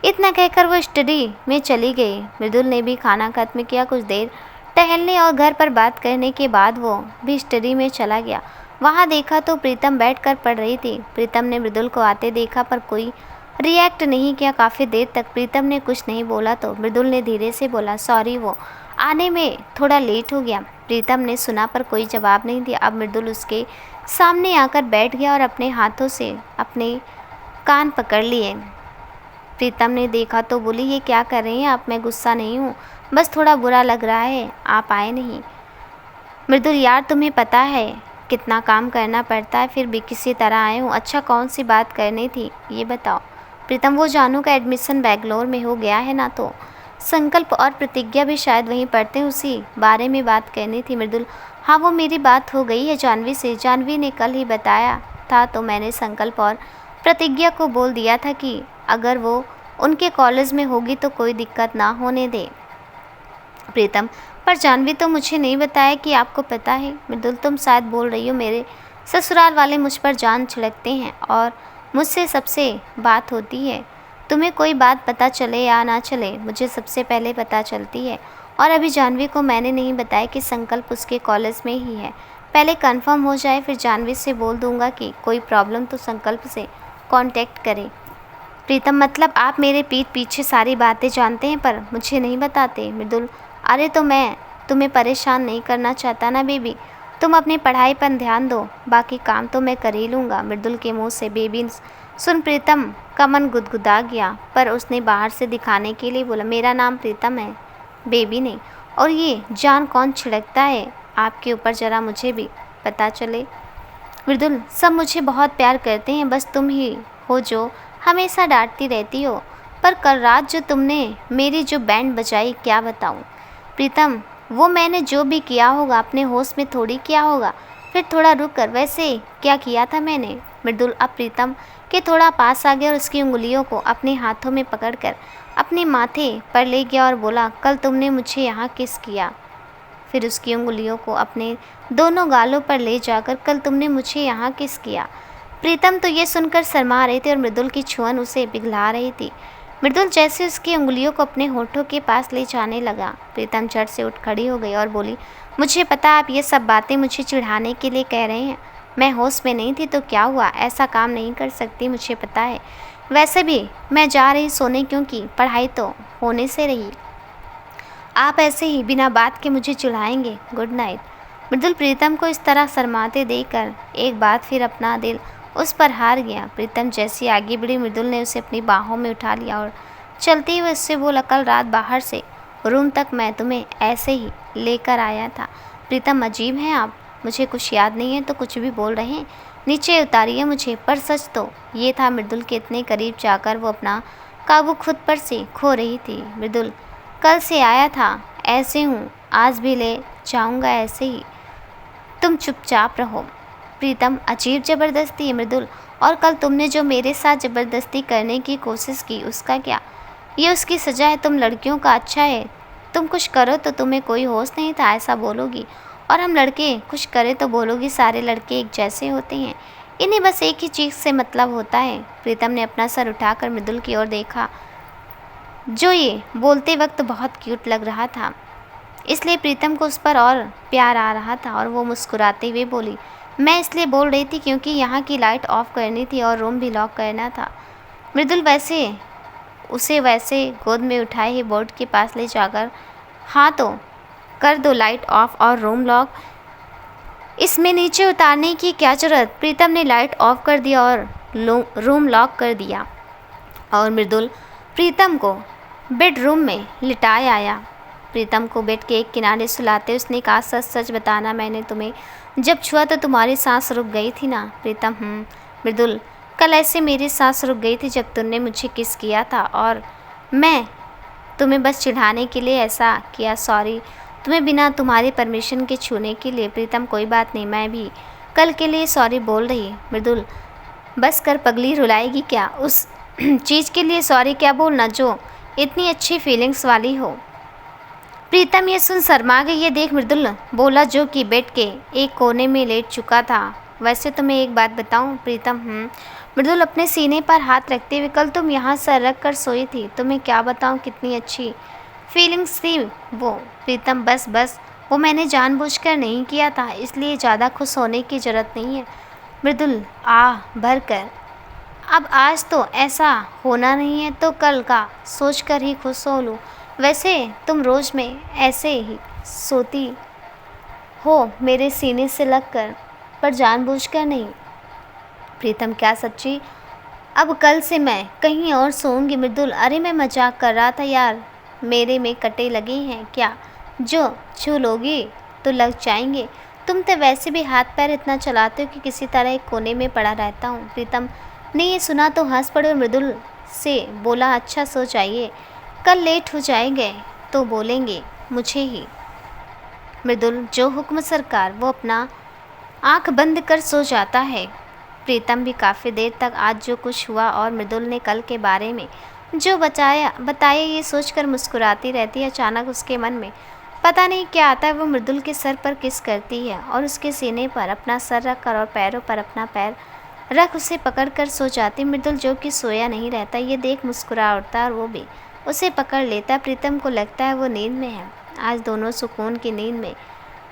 इतना कहकर वो स्टडी में चली गई। मृदुल ने भी खाना खत्म किया। कुछ देर टहलने और घर पर बात करने के बाद वो भी स्टडी में चला गया। वहाँ देखा तो प्रीतम बैठकर पढ़ रही थी। प्रीतम ने मृदुल को आते देखा पर कोई रिएक्ट नहीं किया। काफ़ी देर तक प्रीतम ने कुछ नहीं बोला तो मृदुल ने धीरे से बोला, सॉरी वो आने में थोड़ा लेट हो गया। प्रीतम ने सुना पर कोई जवाब नहीं दिया। अब मृदुल उसके सामने आकर बैठ गया और अपने हाथों से अपने कान पकड़ लिए। प्रीतम ने देखा तो बोली, ये क्या कर रहे हैं आप? मैं गुस्सा नहीं हूँ, बस थोड़ा बुरा लग रहा है आप आए नहीं। मृदुल, यार तुम्हें पता है कितना काम करना पड़ता है, फिर भी किसी तरह आए हूँ। अच्छा कौन सी बात करनी थी ये बताओ। प्रीतम, वो जानू का एडमिशन बेंगलोर में हो गया है ना, तो संकल्प और प्रतिज्ञा भी शायद वहीं पढ़ते हैं, उसी बारे में बात करनी थी। मृदुल, हाँ वो मेरी बात हो गई है जानवी से। जानवी ने कल ही बताया था तो मैंने संकल्प और प्रतिज्ञा को बोल दिया था कि अगर वो उनके कॉलेज में होगी तो कोई दिक्कत ना होने दे। प्रीतम, पर जानवी तो मुझे नहीं बताया कि आपको पता है। मृदुल, तुम शायद बोल रही हो मेरे ससुराल वाले मुझ पर जान छिड़कते हैं और मुझसे सबसे बात होती है। तुम्हें कोई बात पता चले या ना चले मुझे सबसे पहले पता चलती है। और अभी जानवी को मैंने नहीं बताया कि संकल्प उसके कॉलेज में ही है। पहले कंफर्म हो जाए फिर जानवी से बोल दूंगा कि कोई प्रॉब्लम तो संकल्प से कांटेक्ट करे। प्रीतम, मतलब आप मेरे पीठ पीछे सारी बातें जानते हैं पर मुझे नहीं बताते। मृदुल, अरे तो मैं तुम्हें परेशान नहीं करना चाहता ना बेबी, तुम अपनी पढ़ाई पर ध्यान दो, बाकी काम तो मैं कर ही लूँगा। मृदुल के मुंह से बेबी सुन प्रीतम का मन गुदगुदा गया, पर उसने बाहर से दिखाने के लिए बोला, मेरा नाम प्रीतम है, बेबी नहीं। और ये जान कौन छिड़कता है आपके ऊपर, ज़रा मुझे भी पता चले। मृदुल, सब मुझे बहुत प्यार करते हैं, बस तुम ही हो जो हमेशा डांटती रहती हो। पर कल रात जो तुमने मेरी जो बैंड बजाई क्या बताऊँ। प्रीतम, वो मैंने जो भी किया होगा अपने होश में थोड़ी किया होगा। फिर थोड़ा रुक कर, वैसे क्या किया था मैंने। मृदुल अब प्रीतम के थोड़ा पास आ गया और उसकी उंगलियों को अपने हाथों में पकड़कर अपने माथे पर ले गया और बोला, कल तुमने मुझे यहाँ किस किया। फिर उसकी उंगलियों को अपने दोनों गालों पर ले जाकर, कल तुमने मुझे यहाँ किस किया। प्रीतम तो ये सुनकर शर्मा रही थी और मृदुल की छुअन उसे पिघला रही थी। मृदुल जैसे उसकी उंगलियों को अपने होठों के पास ले जाने लगा, प्रीतम झट से उठ खड़ी हो गई और बोली, मुझे पता आप ये सब बातें मुझे चिढ़ाने के लिए कह रहे हैं। मैं होश में नहीं थी तो क्या हुआ, ऐसा काम नहीं कर सकती, मुझे पता है। वैसे भी मैं जा रही सोने, क्योंकि पढ़ाई तो होने से रही। आप ऐसे ही बिना बात के मुझे चिढ़ाएंगे। Good night. मृदुल प्रीतम को इस तरह शर्माते देखकर एक बार फिर अपना दिल उस पर हार गया। प्रीतम जैसी आगे बढ़ी, मृदुल ने उसे अपनी बाहों में उठा लिया और चलते हुए उससे बोला, कल रात बाहर से रूम तक मैं तुम्हें ऐसे ही लेकर आया था। प्रीतम, अजीब हैं आप, मुझे कुछ याद नहीं है तो कुछ भी बोल रहे हैं, नीचे उतारिए मुझे। पर सच तो ये था, मृदुल के इतने करीब जाकर वो अपना काबू खुद पर से खो रही थी। मृदुल, कल से आया था ऐसे हूँ, आज भी ले जाऊँगा ऐसे ही, तुम चुपचाप रहो। प्रीतम, अजीब ज़बरदस्ती है मृदुल, और कल तुमने जो मेरे साथ ज़बरदस्ती करने की कोशिश की उसका क्या? ये उसकी सज़ा है। तुम लड़कियों का अच्छा है, तुम कुछ करो तो तुम्हें कोई होश नहीं था ऐसा बोलोगी, और हम लड़के कुछ करें तो बोलोगी सारे लड़के एक जैसे होते हैं, इन्हें बस एक ही चीज़ से मतलब होता है। प्रीतम ने अपना सर उठाकर मृदुल की ओर देखा, जो ये बोलते वक्त बहुत क्यूट लग रहा था, इसलिए प्रीतम को उस पर और प्यार आ रहा था। और वो मुस्कुराते हुए बोली, मैं इसलिए बोल रही थी क्योंकि यहाँ की लाइट ऑफ करनी थी और रूम भी लॉक करना था। मृदुल उसे वैसे गोद में उठाए ही बोर्ड के पास ले जाकर, हाँ तो कर दो लाइट ऑफ और रूम लॉक, इसमें नीचे उतारने की क्या ज़रूरत। प्रीतम ने लाइट ऑफ कर दिया और रूम लॉक कर दिया और मृदुल प्रीतम को बेडरूम में लिटाए आया। प्रीतम को बेड के एक किनारे सुलाते उसने कहा, सच सच बताना, मैंने तुम्हें जब छुआ तो तुम्हारी सांस रुक गई थी ना? प्रीतम, मृदुल, कल ऐसे मेरी सांस रुक गई थी जब तुमने मुझे किस किया था और मैं तुम्हें बस चिढ़ाने के लिए ऐसा किया। सॉरी, तुम्हें बिना तुम्हारी परमिशन के छूने के लिए। प्रीतम, कोई बात नहीं, मैं भी कल के लिए सॉरी बोल रही। मृदुल, बस कर पगली, रुलाएगी क्या? उस चीज़ के लिए सॉरी क्या बोलना जो इतनी अच्छी फीलिंग्स वाली हो। प्रीतम ये सुन शर्मा गई। ये देख, मृदुल बोला, जो कि बेड के एक कोने में लेट चुका था। वैसे तो मैं एक बात बताऊं? प्रीतम, मृदुल अपने सीने पर हाथ रखते हुए, कल तुम यहाँ सर रख कर सोई थी, तुम्हें क्या बताऊं कितनी अच्छी फीलिंग्स थी वो। प्रीतम, बस बस, वो मैंने जानबूझकर नहीं किया था, इसलिए ज़्यादा खुश होने की ज़रूरत नहीं है। मृदुल भर कर, अब आज तो ऐसा होना नहीं है तो कल का सोच कर ही खुश हो लूँ। वैसे तुम रोज़ में ऐसे ही सोती हो मेरे सीने से लग कर, पर जानबूझकर नहीं। प्रीतम, क्या सच्ची? अब कल से मैं कहीं और सोऊंगी। मृदुल, अरे मैं मजाक कर रहा था यार, मेरे में कटे लगे हैं क्या? जो छू लोगी तो लग जाएंगे। तुम तो वैसे भी हाथ पैर इतना चलाते हो कि किसी तरह एक कोने में पड़ा रहता हूँ। प्रीतम ने ये सुना तो हंस पड़े और मृदुल से बोला, अच्छा सो जाइए, कल लेट हो जाएंगे तो बोलेंगे मुझे ही। मृदुल, जो हुक्म सरकार। वो अपना आंख बंद कर सो जाता है। प्रीतम भी काफ़ी देर तक आज जो कुछ हुआ और मृदुल ने कल के बारे में जो बताया ये सोचकर मुस्कुराती रहती है। अचानक उसके मन में पता नहीं क्या आता है। वो मृदुल के सर पर किस करती है और उसके सीने पर अपना सर रख कर और पैरों पर अपना पैर रख उसे पकड़ कर सो जाती। मृदुल, जो कि सोया नहीं रहता, ये देख मुस्कुरा उठता और वो भी उसे पकड़ लेता। प्रीतम को लगता है वो नींद में है। आज दोनों सुकून की नींद में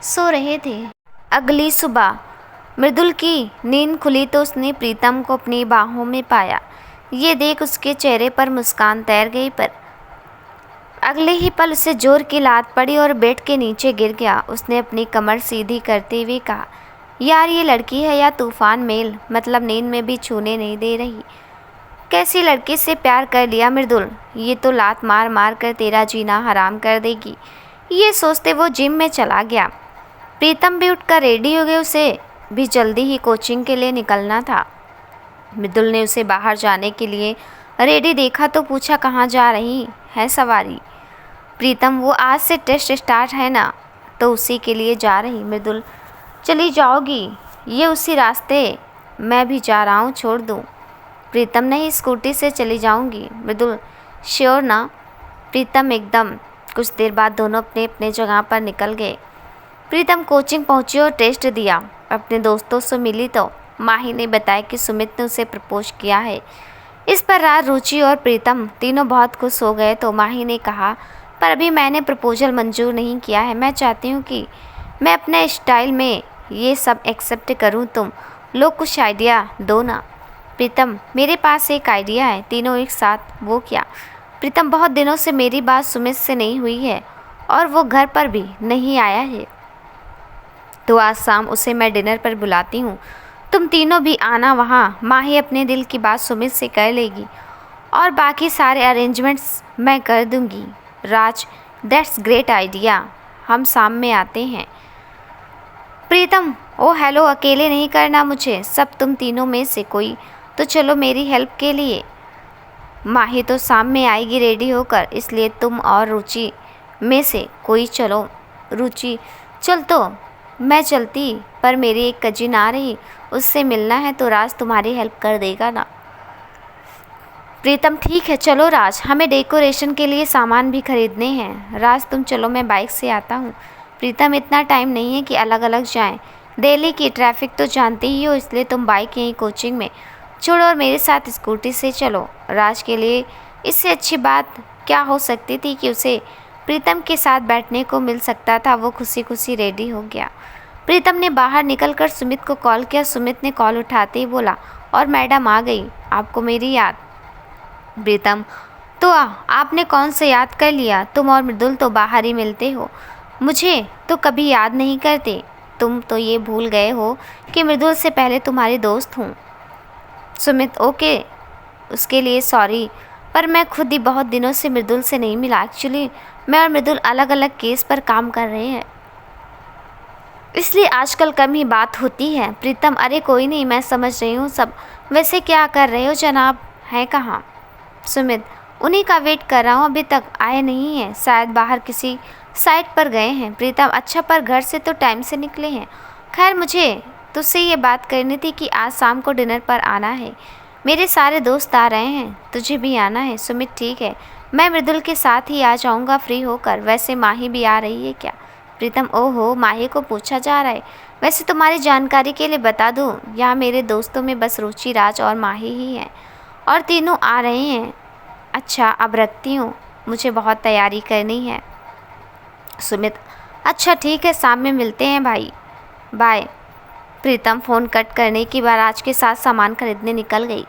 सो रहे थे। अगली सुबह मृदुल की नींद खुली तो उसने प्रीतम को अपनी बाहों में पाया। ये देख उसके चेहरे पर मुस्कान तैर गई, पर अगले ही पल उसे जोर की लात पड़ी और बेड के नीचे गिर गया। उसने अपनी कमर सीधी करते हुए कहा, यार ये लड़की है या तूफान मेल, मतलब नींद में भी छूने नहीं दे रही। कैसी लड़की से प्यार कर लिया मृदुल, ये तो लात मार मार कर तेरा जीना हराम कर देगी। ये सोचते वो जिम में चला गया। प्रीतम भी उठकर रेडी हो गए, उसे भी जल्दी ही कोचिंग के लिए निकलना था। मृदुल ने उसे बाहर जाने के लिए रेडी देखा तो पूछा, कहाँ जा रही है सवारी? प्रीतम, वो आज से टेस्ट स्टार्ट है ना, तो उसी के लिए जा रही। मृदुल, चली जाओगी? ये उसी रास्ते मैं भी जा रहा हूँ, छोड़ दूँ? प्रीतम, नहीं, स्कूटी से चली जाऊँगी। मृदुल, श्योर ना? प्रीतम, एकदम। कुछ देर बाद दोनों अपने अपने जगह पर निकल गए। प्रीतम कोचिंग पहुंची और टेस्ट दिया। अपने दोस्तों से मिली तो माही ने बताया कि सुमित ने उसे प्रपोज किया है। इस पर राज, रुचि और प्रीतम तीनों बहुत खुश हो गए। तो माही ने कहा, पर अभी मैंने प्रपोजल मंजूर नहीं किया है, मैं चाहती हूँ कि मैं अपने स्टाइल में ये सब एक्सेप्ट करूँ, तुम लोग कुछ आइडिया दो ना। प्रीतम, मेरे पास एक आइडिया है, तीनों एक साथ। वो क्या? प्रीतम, बहुत दिनों से मेरी बात सुमित से नहीं हुई है और वो घर पर भी नहीं आया है, तो आज शाम उसे मैं डिनर पर बुलाती हूँ, तुम तीनों भी आना वहाँ। माही अपने दिल की बात सुमित से कर लेगी और बाकी सारे अरेंजमेंट्स मैं कर दूँगी। राज, दैट्स ग्रेट आइडिया, हम शाम में आते हैं। प्रीतम, ओ हेलो, अकेले नहीं करना मुझे, सब तुम तीनों में से कोई तो चलो मेरी हेल्प के लिए। माही तो शाम में आएगी रेडी होकर, इसलिए तुम और रुचि में से कोई चलो। रुचि, चल तो मैं चलती, पर मेरी एक कजिन आ रही, उससे मिलना है, तो राज तुम्हारी हेल्प कर देगा ना? प्रीतम, ठीक है चलो राज, हमें डेकोरेशन के लिए सामान भी खरीदने हैं। राज, तुम चलो, मैं बाइक से आता हूँ। प्रीतम, इतना टाइम नहीं है कि अलग अलग जाएं, दिल्ली की ट्रैफिक तो जानती ही हो, इसलिए तुम बाइक यहीं कोचिंग में छोड़ो और मेरे साथ स्कूटी से चलो। राज के लिए इससे अच्छी बात क्या हो सकती थी कि उसे प्रीतम के साथ बैठने को मिल सकता था। वो खुशी खुशी रेडी हो गया। प्रीतम ने बाहर निकलकर सुमित को कॉल किया। सुमित ने कॉल उठाते ही बोला, और मैडम आ गई, आपको मेरी याद? प्रीतम, तो आपने कौन से याद कर लिया, तुम और मृदुल तो बाहर ही मिलते हो, मुझे तो कभी याद नहीं करते। तुम तो ये भूल गए हो कि मृदुल से पहले तुम्हारी दोस्त हूँ। सुमित, ओके, उसके लिए सॉरी, पर मैं खुद ही बहुत दिनों से मृदुल से नहीं मिला। एक्चुअली मैं और मृदुल अलग अलग केस पर काम कर रहे हैं, इसलिए आजकल कम ही बात होती है। प्रीतम, अरे कोई नहीं, मैं समझ रही हूँ सब। वैसे क्या कर रहे हो जनाब, हैं कहाँ? सुमित, उन्हीं का वेट कर रहा हूँ, अभी तक आए नहीं हैं, शायद बाहर किसी साइट पर गए हैं। प्रीतम, अच्छा, पर घर से तो टाइम से निकले हैं। खैर, मुझे तुझसे ये बात करनी थी कि आज शाम को डिनर पर आना है, मेरे सारे दोस्त आ रहे हैं, तुझे भी आना है। सुमित, ठीक है, मैं मृदुल के साथ ही आ जाऊँगा फ्री होकर। वैसे माही भी आ रही है क्या? प्रीतम, ओहो, माही को पूछा जा रहा है। वैसे तुम्हारी जानकारी के लिए बता दूं, यहाँ मेरे दोस्तों में बस रुचि, राज और माही ही हैं, और तीनों आ रहे हैं। अच्छा, अब रखती हूँ, मुझे बहुत तैयारी करनी है। सुमित, अच्छा ठीक है, शाम में मिलते हैं भाई, बाय। प्रीतम फ़ोन कट करने के बाद राज के साथ सामान खरीदने निकल गई।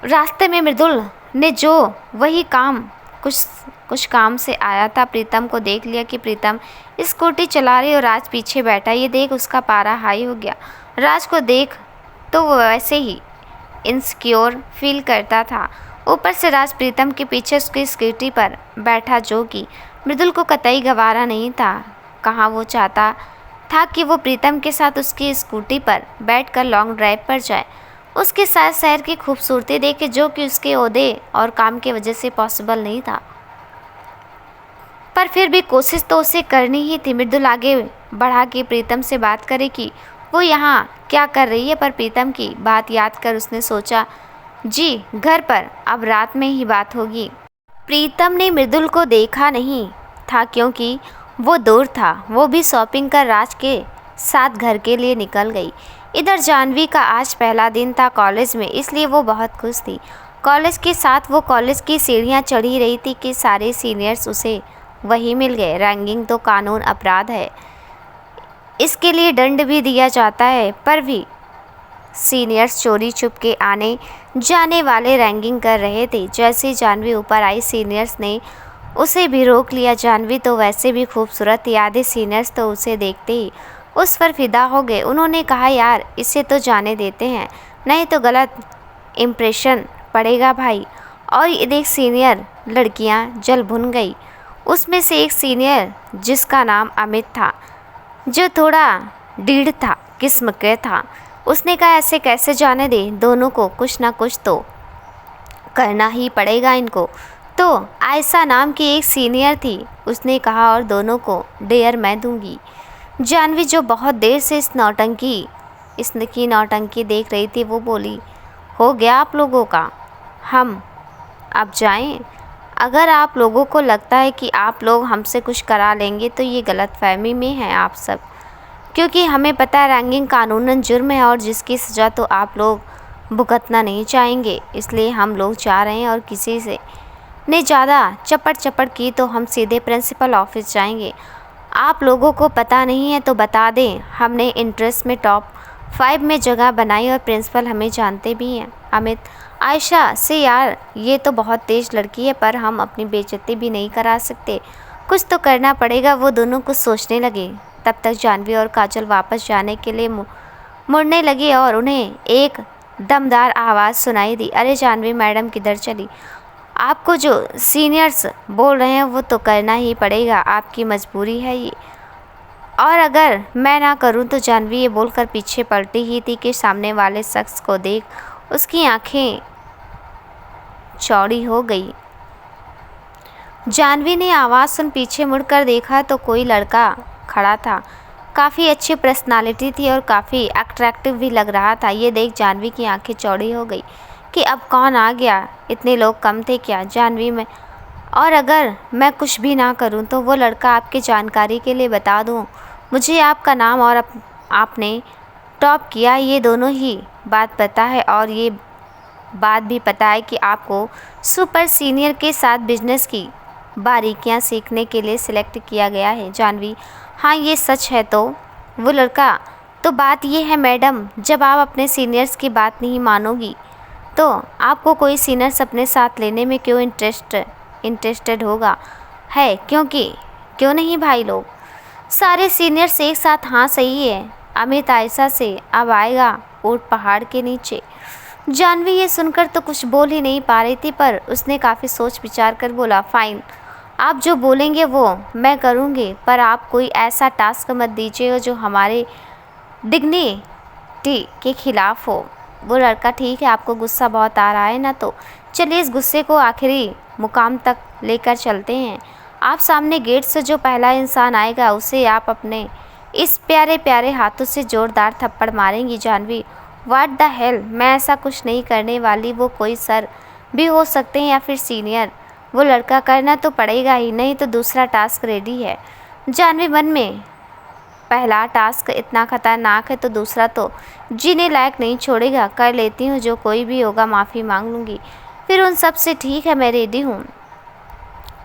रास्ते में मृदुल ने जो वही काम कुछ काम से आया था, प्रीतम को देख लिया कि प्रीतम स्कूटी चला रही और राज पीछे बैठा। ये देख उसका पारा हाई हो गया। राज को देख तो वो वैसे ही इनसिक्योर फील करता था। ऊपर से राज प्रीतम के पीछे उसकी स्कूटी पर बैठा, जो कि मृदुल को कतई गवारा नहीं था। कहाँ वो चाहता था कि वो प्रीतम के साथ उसकी स्कूटी पर बैठकर लॉन्ग ड्राइव पर जाए, उसके साथ शहर की खूबसूरती देखे, जो कि उसके ओहदे और काम की वजह से पॉसिबल नहीं था। पर फिर भी कोशिश तो उसे करनी ही थी। मृदुल आगे बढ़ा के प्रीतम से बात करे कि वो यहाँ क्या कर रही है, पर प्रीतम की बात याद कर उसने सोचा, जी घर पर अब रात में ही बात होगी। प्रीतम ने मृदुल को देखा नहीं था क्योंकि वो दूर था। वो भी शॉपिंग कर राज के साथ घर के लिए निकल गई। इधर जानवी का आज पहला दिन था कॉलेज में, इसलिए वो बहुत खुश थी। कॉलेज के साथ वो कॉलेज की सीढ़ियाँ चढ़ी रही थी कि सारे सीनियर्स उसे वही मिल गए। रैगिंग तो कानून अपराध है, इसके लिए दंड भी दिया जाता है, पर भी सीनियर्स चोरी छुप के आने जाने वाले रैगिंग कर रहे थे। जैसे जानवी ऊपर आई, सीनियर्स ने उसे भी रोक लिया। जानवी तो वैसे भी खूबसूरत थी, आधे सीनियर्स तो उसे देखते ही उस पर फिदा हो गए। उन्होंने कहा, यार इसे तो जाने देते हैं, नहीं तो गलत इम्प्रेशन पड़ेगा भाई। और ये देख, सीनियर लड़कियां जल भुन गई। उसमें से एक सीनियर, जिसका नाम अमित था, जो थोड़ा डीढ़ था, किस्म के था, उसने कहा, ऐसे कैसे जाने दे, दोनों को कुछ ना कुछ तो करना ही पड़ेगा इनको। तो आयशा नाम की एक सीनियर थी, उसने कहा, और दोनों को डेयर मैं दूंगी। जानवी, जो बहुत देर से इसकी नौटंकी देख रही थी, वो बोली, हो गया आप लोगों का, हम अब जाएं? अगर आप लोगों को लगता है कि आप लोग हमसे कुछ करा लेंगे तो ये गलतफहमी में हैं आप सब, क्योंकि हमें पता है रैगिंग कानूनन जुर्म है और जिसकी सज़ा तो आप लोग भुगतना नहीं चाहेंगे, इसलिए हम लोग जा रहे हैं। और किसी से ने ज़्यादा चपड़ की तो हम सीधे प्रिंसिपल ऑफिस जाएंगे। आप लोगों को पता नहीं है तो बता दें, हमने इंट्रेंस में टॉप 5 में जगह बनाई और प्रिंसिपल हमें जानते भी हैं। अमित, आयशा से, यार ये तो बहुत तेज़ लड़की है, पर हम अपनी बेइज्जती भी नहीं करा सकते, कुछ तो करना पड़ेगा। वो दोनों कुछ सोचने लगे। तब तक जानवी और काजल वापस जाने के लिए मुड़ने लगी और उन्हें एक दमदार आवाज़ सुनाई दी, अरे जानवी मैडम किधर चली? आपको जो सीनियर्स बोल रहे हैं वो तो करना ही पड़ेगा, आपकी मजबूरी है ये, और अगर मैं ना करूं तो जानवी ये बोलकर पीछे पलटी ही थी कि सामने वाले शख्स को देख उसकी आंखें चौड़ी हो गई। जानवी ने आवाज़ सुन पीछे मुड़कर देखा तो कोई लड़का खड़ा था। काफ़ी अच्छी पर्सनालिटी थी और काफ़ी अट्रैक्टिव भी लग रहा था। ये देख जानवी की आंखें चौड़ी हो गई कि अब कौन आ गया, इतने लोग कम थे क्या? जानवी में, और अगर मैं कुछ भी ना करूं तो वो लड़का, आपकी जानकारी के लिए बता दूं, मुझे आपका नाम और आपने टॉप किया ये दोनों ही बात पता है, और ये बात भी पता है कि आपको सुपर सीनियर के साथ बिजनेस की बारीकियां सीखने के लिए सिलेक्ट किया गया है। जानवी, हाँ ये सच है। तो वो लड़का, तो बात ये है मैडम, जब आप अपने सीनियर्स की बात नहीं मानोगी तो आपको कोई सीनियर्स अपने साथ लेने में क्यों इंटरेस्टेड होगा है? क्यों नहीं भाई लोग, सारे सीनियर्स एक साथ। हाँ सही है, अमित आयशा से अब आएगा ऊंट पहाड़ के नीचे। जानवी ये सुनकर तो कुछ बोल ही नहीं पा रही थी, पर उसने काफ़ी सोच विचार कर बोला, फाइन, आप जो बोलेंगे वो मैं करूँगी, पर आप कोई ऐसा टास्क मत दीजिएगा जो हमारे डिग्निटी के खिलाफ हो। वो लड़का ठीक है, आपको गुस्सा बहुत आ रहा है ना, तो चलिए इस गुस्से को आखिरी मुकाम तक लेकर चलते हैं। आप सामने गेट से जो पहला इंसान आएगा उसे आप अपने इस प्यारे प्यारे हाथों से जोरदार थप्पड़ मारेंगी। जानवी, व्हाट द हेल, मैं ऐसा कुछ नहीं करने वाली। वो कोई सर भी हो सकते हैं या फिर सीनियर। वो लड़का करना तो पड़ेगा ही, नहीं तो दूसरा टास्क रेडी है। जानवी मन में, पहला टास्क इतना खतरनाक है तो दूसरा तो जीने लायक नहीं छोड़ेगा। कर लेती हूँ, जो कोई भी होगा माफ़ी मांग लूँगी फिर उन सब से। ठीक है, मैं रेडी हूँ।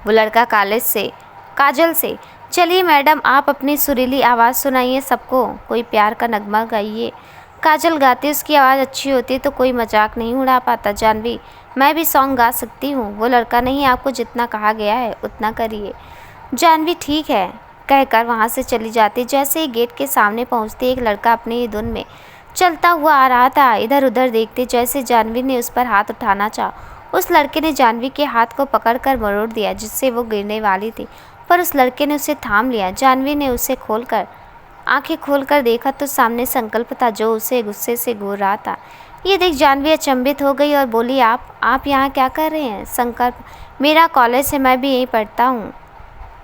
वो लड़का काजल से, चलिए मैडम आप अपनी सुरीली आवाज़ सुनाइए सबको, कोई प्यार का नगमा गाइए। काजल गाती, उसकी आवाज़ अच्छी होती है तो कोई मजाक नहीं उड़ा पाता। जानवी, मैं भी सॉन्ग गा सकती हूँ। वो लड़का, नहीं, आपको जितना कहा गया है उतना करिए। जानवी, ठीक है कहकर वहाँ से चली जाती। जैसे ही गेट के सामने पहुँचती, एक लड़का अपनी ही धुन में चलता हुआ आ रहा था। इधर उधर देखते जैसे जानवी ने उस पर हाथ उठाना चाहा, उस लड़के ने जानवी के हाथ को पकड़कर मरोड़ दिया, जिससे वो गिरने वाली थी, पर उस लड़के ने उसे थाम लिया। जानवी ने उसे आंखें खोलकर देखा तो सामने संकल्प था, जो उसे गुस्से से घूर रहा था। ये देख जानवी अचंभित हो गई और बोली, आप यहाँ क्या कर रहे हैं? संकल्प, मेरा कॉलेज है, मैं भी यहीं पढ़ता हूँ।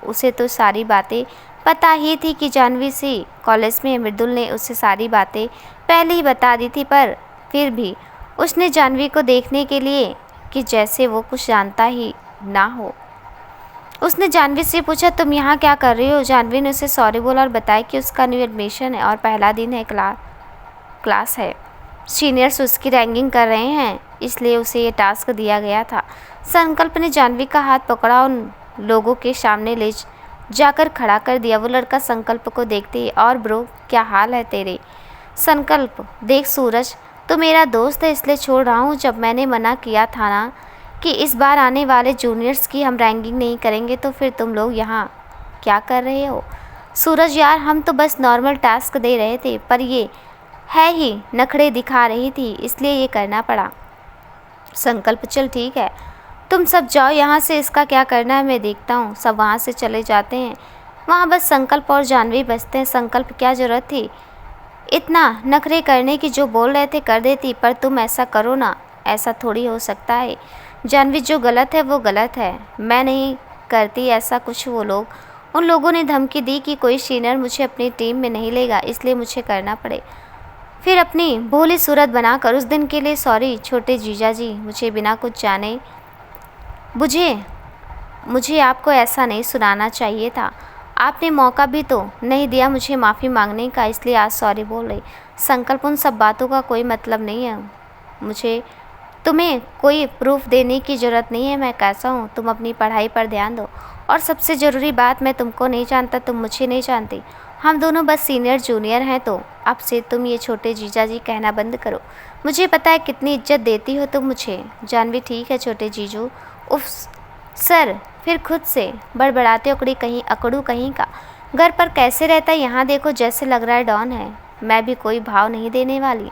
उसे तो सारी बातें पता ही थी कि जानवी सी कॉलेज में। मृदुल ने उसे सारी बातें पहले ही बता दी थी, पर फिर भी उसने जानवी को देखने के लिए कि जैसे वो कुछ जानता ही ना हो। उसने जानवी से पूछा, तुम यहाँ क्या कर रही हो? जानवी ने उसे सॉरी बोला और बताया कि उसका न्यू एडमिशन है और पहला दिन है, क्लास है, सीनियर्स उसकी रैंकिंग कर रहे हैं, इसलिए उसे ये टास्क दिया गया था। संकल्प ने जानवी का हाथ पकड़ा, उन लोगों के सामने ले जाकर खड़ा कर दिया। वो लड़का संकल्प को देखते ही, और ब्रो क्या हाल है तेरे? संकल्प, देख सूरज, तो मेरा दोस्त है इसलिए छोड़ रहा हूँ। जब मैंने मना किया था ना कि इस बार आने वाले जूनियर्स की हम रैंकिंग नहीं करेंगे, तो फिर तुम लोग यहाँ क्या कर रहे हो? सूरज यार, हम तो बस नॉर्मल टास्क दे रहे थे, पर ये है ही नखरे दिखा रही थी, इसलिए ये करना पड़ा। संकल्प, चल ठीक है, तुम सब जाओ यहाँ से, इसका क्या करना है मैं देखता हूँ। सब वहाँ से चले जाते हैं। वहाँ बस संकल्प और जानवी बचते हैं। संकल्प, क्या ज़रूरत थी इतना नखरे करने की? जो बोल रहे थे कर देती, पर तुम ऐसा करो ना, ऐसा थोड़ी हो सकता है। जानवी, जो गलत है वो गलत है, मैं नहीं करती ऐसा कुछ। उन लोगों ने धमकी दी कि कोई सीनियर मुझे अपनी टीम में नहीं लेगा, इसलिए मुझे करना पड़े। फिर अपनी भोली सूरत बनाकर उस दिन के लिए सॉरी छोटे जीजा जी, मुझे बिना कुछ जाने मुझे आपको ऐसा नहीं सुनाना चाहिए था। आपने मौका भी तो नहीं दिया मुझे माफ़ी मांगने का, इसलिए आज सॉरी बोल रही। संकल्प, उन सब बातों का कोई मतलब नहीं है। मुझे तुम्हें कोई प्रूफ देने की ज़रूरत नहीं है मैं कैसा हूँ। तुम अपनी पढ़ाई पर ध्यान दो, और सबसे ज़रूरी बात, मैं तुमको नहीं जानता, तुम मुझे नहीं जानती। हम दोनों बस सीनियर जूनियर हैं, तो अब से तुम ये छोटे जीजा जी कहना बंद करो। मुझे पता है कितनी इज्जत देती हो तुम मुझे। जानवी, ठीक है छोटे जीजू। उफ सर, फिर खुद से बड़बड़ाते अकड़ू कहीं का। घर पर कैसे रहता है, यहाँ देखो जैसे लग रहा है डॉन है। मैं भी कोई भाव नहीं देने वाली।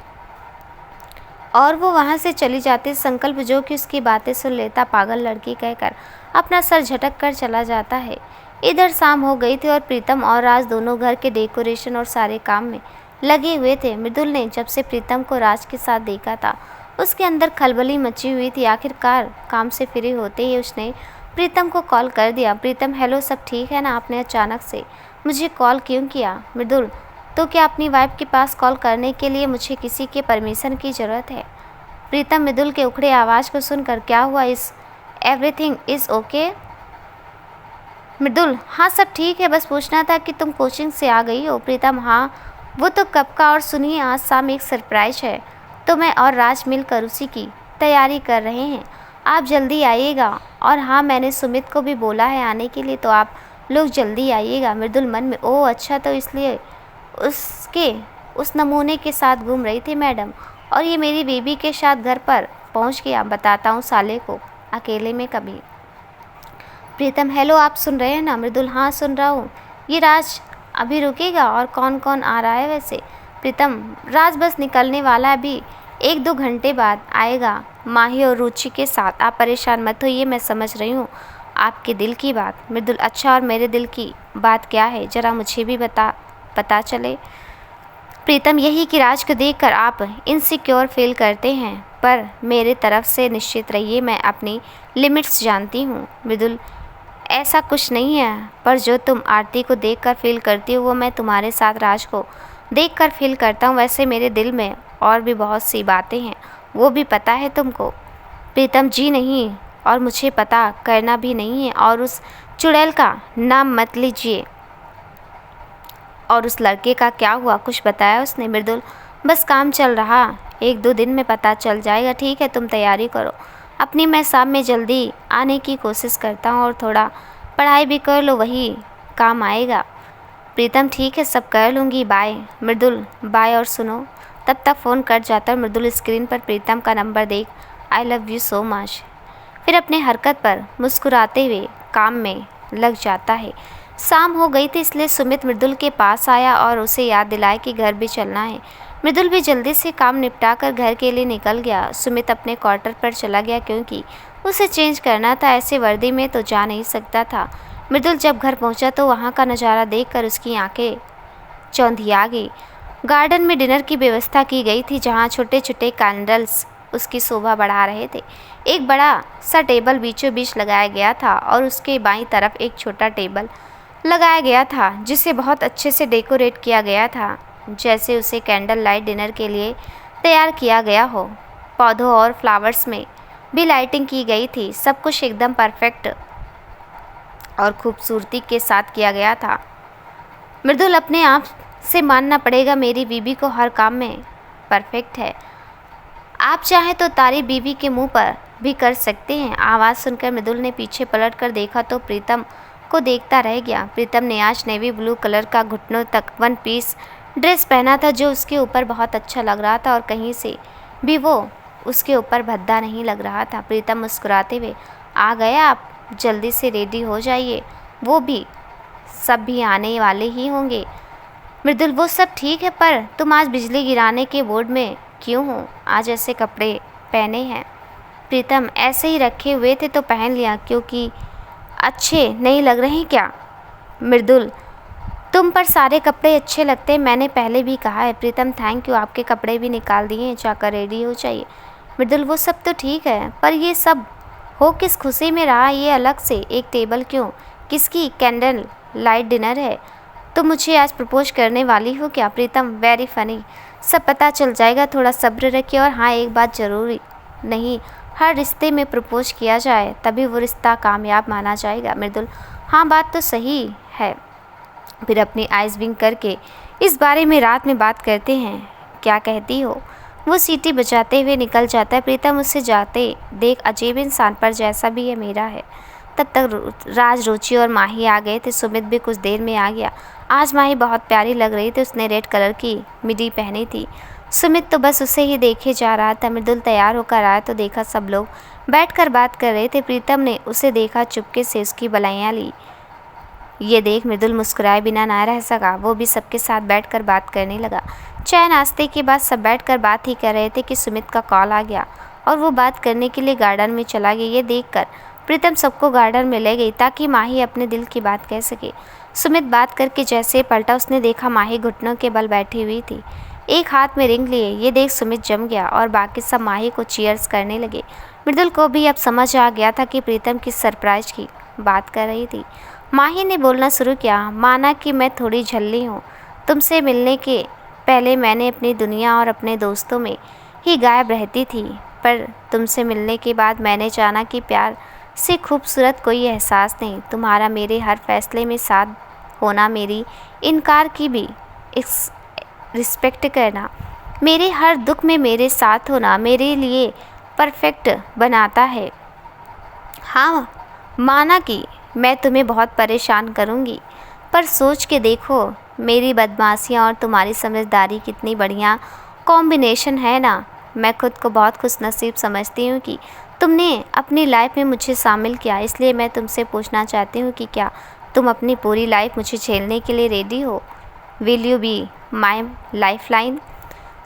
और वो वहाँ से चली जाती। संकल्प, जो कि उसकी बातें सुन लेता, पागल लड़की कहकर अपना सर झटक कर चला जाता है। इधर शाम हो गई थी और प्रीतम और राज दोनों घर के डेकोरेशन और सारे काम में लगे हुए थे। मृदुल ने जब से प्रीतम को राज के साथ देखा था, उसके अंदर खलबली मची हुई थी। आखिरकार काम से फ्री होते ही उसने प्रीतम को कॉल कर दिया। प्रीतम, हेलो, सब ठीक है ना? आपने अचानक से मुझे कॉल क्यों किया? मृदुल, तो क्या अपनी वाइफ के पास कॉल करने के लिए मुझे किसी के परमिशन की ज़रूरत है? प्रीतम मृदुल के उखड़े आवाज़ को सुनकर, क्या हुआ? Everything is okay? मृदुल, हाँ सब ठीक है, बस पूछना था कि तुम कोचिंग से आ गई हो। प्रीतम, हाँ वो तो कब का, और सुनिए आज शाम एक सरप्राइज है, तो मैं और राज मिलकर उसी की तैयारी कर रहे हैं, आप जल्दी आइएगा। और हाँ, मैंने सुमित को भी बोला है आने के लिए, तो आप लोग जल्दी आइएगा। मृदुल मन में, ओह अच्छा, तो इसलिए उसके उस नमूने के साथ घूम रही थी मैडम, और ये मेरी बेबी के साथ घर पर पहुंच गया। बताता हूँ साले को, अकेले में कभी। प्रीतम, हेलो, आप सुन रहे हैं ना? मृदुल, हाँ सुन रहा हूँ। ये राज अभी रुकेगा? और कौन कौन आ रहा है वैसे? प्रीतम, राज बस निकलने वाला है, अभी 1-2 घंटे बाद आएगा, माही और रुचि के साथ। आप परेशान मत होइए, मैं समझ रही हूँ आपके दिल की बात। मृदुल, अच्छा और मेरे दिल की बात क्या है, ज़रा मुझे भी पता चले। प्रीतम, यही कि राज को देखकर आप इनसिक्योर फील करते हैं, पर मेरे तरफ से निश्चित रहिए, मैं अपनी लिमिट्स जानती हूँ। मृदुल, ऐसा कुछ नहीं है, पर जो तुम आरती को देखकर फील करती हो वो मैं तुम्हारे साथ राज को देखकर फील करता हूँ। वैसे मेरे दिल में और भी बहुत सी बातें हैं, वो भी पता है तुमको। प्रीतम, जी नहीं, और मुझे पता करना भी नहीं है। और उस चुड़ैल का नाम मत लीजिए। और उस लड़के का क्या हुआ, कुछ बताया उसने? मृदुल, बस काम चल रहा, 1-2 दिन में पता चल जाएगा। ठीक है, तुम तैयारी करो अपनी, मैं शाम में जल्दी आने की कोशिश करता हूँ, और थोड़ा पढ़ाई भी कर लो, वही काम आएगा। प्रीतम, ठीक है, सब कर लूँगी, बाय। मृदुल, बाय। और सुनो, तब तक फ़ोन कट जाता है। मृदुल स्क्रीन पर प्रीतम का नंबर देख I love you so much फिर अपने हरकत पर मुस्कुराते हुए काम में लग जाता है। शाम हो गई थी, इसलिए सुमित मृदुल के पास आया और उसे याद दिलाया कि घर भी चलना है। मृदुल भी जल्दी से काम निपटा कर घर के लिए निकल गया। सुमित अपने क्वार्टर पर चला गया क्योंकि उसे चेंज करना था, ऐसे वर्दी में तो जा नहीं सकता था। मृदुल जब घर पहुंचा तो वहां का नज़ारा देखकर उसकी आंखें चौंधिया गई। गार्डन में डिनर की व्यवस्था की गई थी, जहां छोटे छोटे कैंडल्स उसकी शोभा बढ़ा रहे थे। एक बड़ा सा टेबल बीचों बीच लगाया गया था और उसके बाईं तरफ एक छोटा टेबल लगाया गया था, जिसे बहुत अच्छे से डेकोरेट किया गया था, जैसे उसे कैंडल लाइट डिनर के लिए तैयार किया गया हो। पौधों और फ्लावर्स में भी लाइटिंग की गई थी। सब कुछ एकदम परफेक्ट और खूबसूरती के साथ किया गया था। मृदुल, अपने आप से मानना पड़ेगा, मेरी बीबी को हर काम में परफेक्ट है। आप चाहें तो तारीफ बीवी के मुंह पर भी कर सकते हैं। आवाज़ सुनकर मृदुल ने पीछे पलट कर देखा तो प्रीतम को देखता रह गया। प्रीतम ने आज नेवी ब्लू कलर का घुटनों तक 1 पीस ड्रेस पहना था, जो उसके ऊपर बहुत अच्छा लग रहा था और कहीं से भी वो उसके ऊपर भद्दा नहीं लग रहा था। प्रीतम मुस्कुराते हुए, आ गए आप, जल्दी से रेडी हो जाइए, वो भी सब भी आने वाले ही होंगे। मृदुल, वो सब ठीक है, पर तुम आज बिजली गिराने के बोर्ड में क्यों हो? आज ऐसे कपड़े पहने हैं? प्रीतम, ऐसे ही रखे हुए थे तो पहन लिया, क्योंकि अच्छे नहीं लग रहे क्या? मृदुल, तुम पर सारे कपड़े अच्छे लगते हैं, मैंने पहले भी कहा है। प्रीतम, थैंक यू, आपके कपड़े भी निकाल दिए हैं, जाकर रेडी हो जाइए। मृदुल, वो सब तो ठीक है, पर ये सब हो किस खुशी में रहा? ये अलग से एक टेबल क्यों? किसकी कैंडल लाइट डिनर है? तुम मुझे आज प्रपोज करने वाली हो क्या? प्रीतम, वेरी फनी, सब पता चल जाएगा, थोड़ा सब्र रखिए। और हाँ, एक बात ज़रूरी नहीं, हर रिश्ते में प्रपोज किया जाए तभी वो रिश्ता कामयाब माना जाएगा। मृदुल, हाँ, बात तो सही है, फिर अपनी आइज़ विंक करके इस बारे में रात में बात करते हैं, क्या कहती हो? वो सीटी बजाते हुए निकल जाता है। प्रीतम उसे जाते देख अजीब इंसान, पर जैसा भी है मेरा है। तब तक राज, रुचि और माही आ गए थे। सुमित भी कुछ देर में आ गया। आज माही बहुत प्यारी लग रही थी, उसने रेड कलर की मिडी पहनी थी। सुमित तो बस उसे ही देखे जा रहा था। मृदुल तैयार होकर आया तो देखा सब लोग बैठकर बात कर रहे थे। प्रीतम ने उसे देखा, चुपके से उसकी बलाइयाँ ली। ये देख मृदुल मुस्कुराए बिना ना रह सका, वो भी सबके साथ बैठकर बात करने लगा। चाय नाश्ते के बाद सब बैठकर बात ही कर रहे थे कि सुमित का कॉल आ गया और वो बात करने के लिए गार्डन में चला गया। ये देखकर प्रीतम सबको गार्डन में ले गई ताकि माही अपने दिल की बात कह सके। सुमित बात करके जैसे पलटा, उसने देखा माही घुटनों के बल बैठी हुई थी, एक हाथ में रिंग लिए। ये देख सुमित जम गया और बाकी सब माही को चीयर्स करने लगे। मृदुल को भी अब समझ आ गया था कि प्रीतम किस सरप्राइज की बात कर रही थी। माही ने बोलना शुरू किया, माना कि मैं थोड़ी झल्ली हूँ, तुमसे मिलने के पहले मैंने अपनी दुनिया और अपने दोस्तों में ही गायब रहती थी, पर तुमसे मिलने के बाद मैंने जाना कि प्यार से खूबसूरत कोई एहसास नहीं। तुम्हारा मेरे हर फैसले में साथ होना, मेरी इनकार की भी रिस्पेक्ट करना, मेरे हर दुख में मेरे साथ होना मेरे लिए परफेक्ट बनाता है। हाँ, माना कि मैं तुम्हें बहुत परेशान करूँगी, पर सोच के देखो मेरी बदमाशियाँ और तुम्हारी समझदारी कितनी बढ़िया कॉम्बिनेशन है ना। मैं खुद को बहुत खुशनसीब समझती हूँ कि तुमने अपनी लाइफ में मुझे शामिल किया। इसलिए मैं तुमसे पूछना चाहती हूँ कि क्या तुम अपनी पूरी लाइफ मुझे झेलने के लिए रेडी हो? Will you be my life line?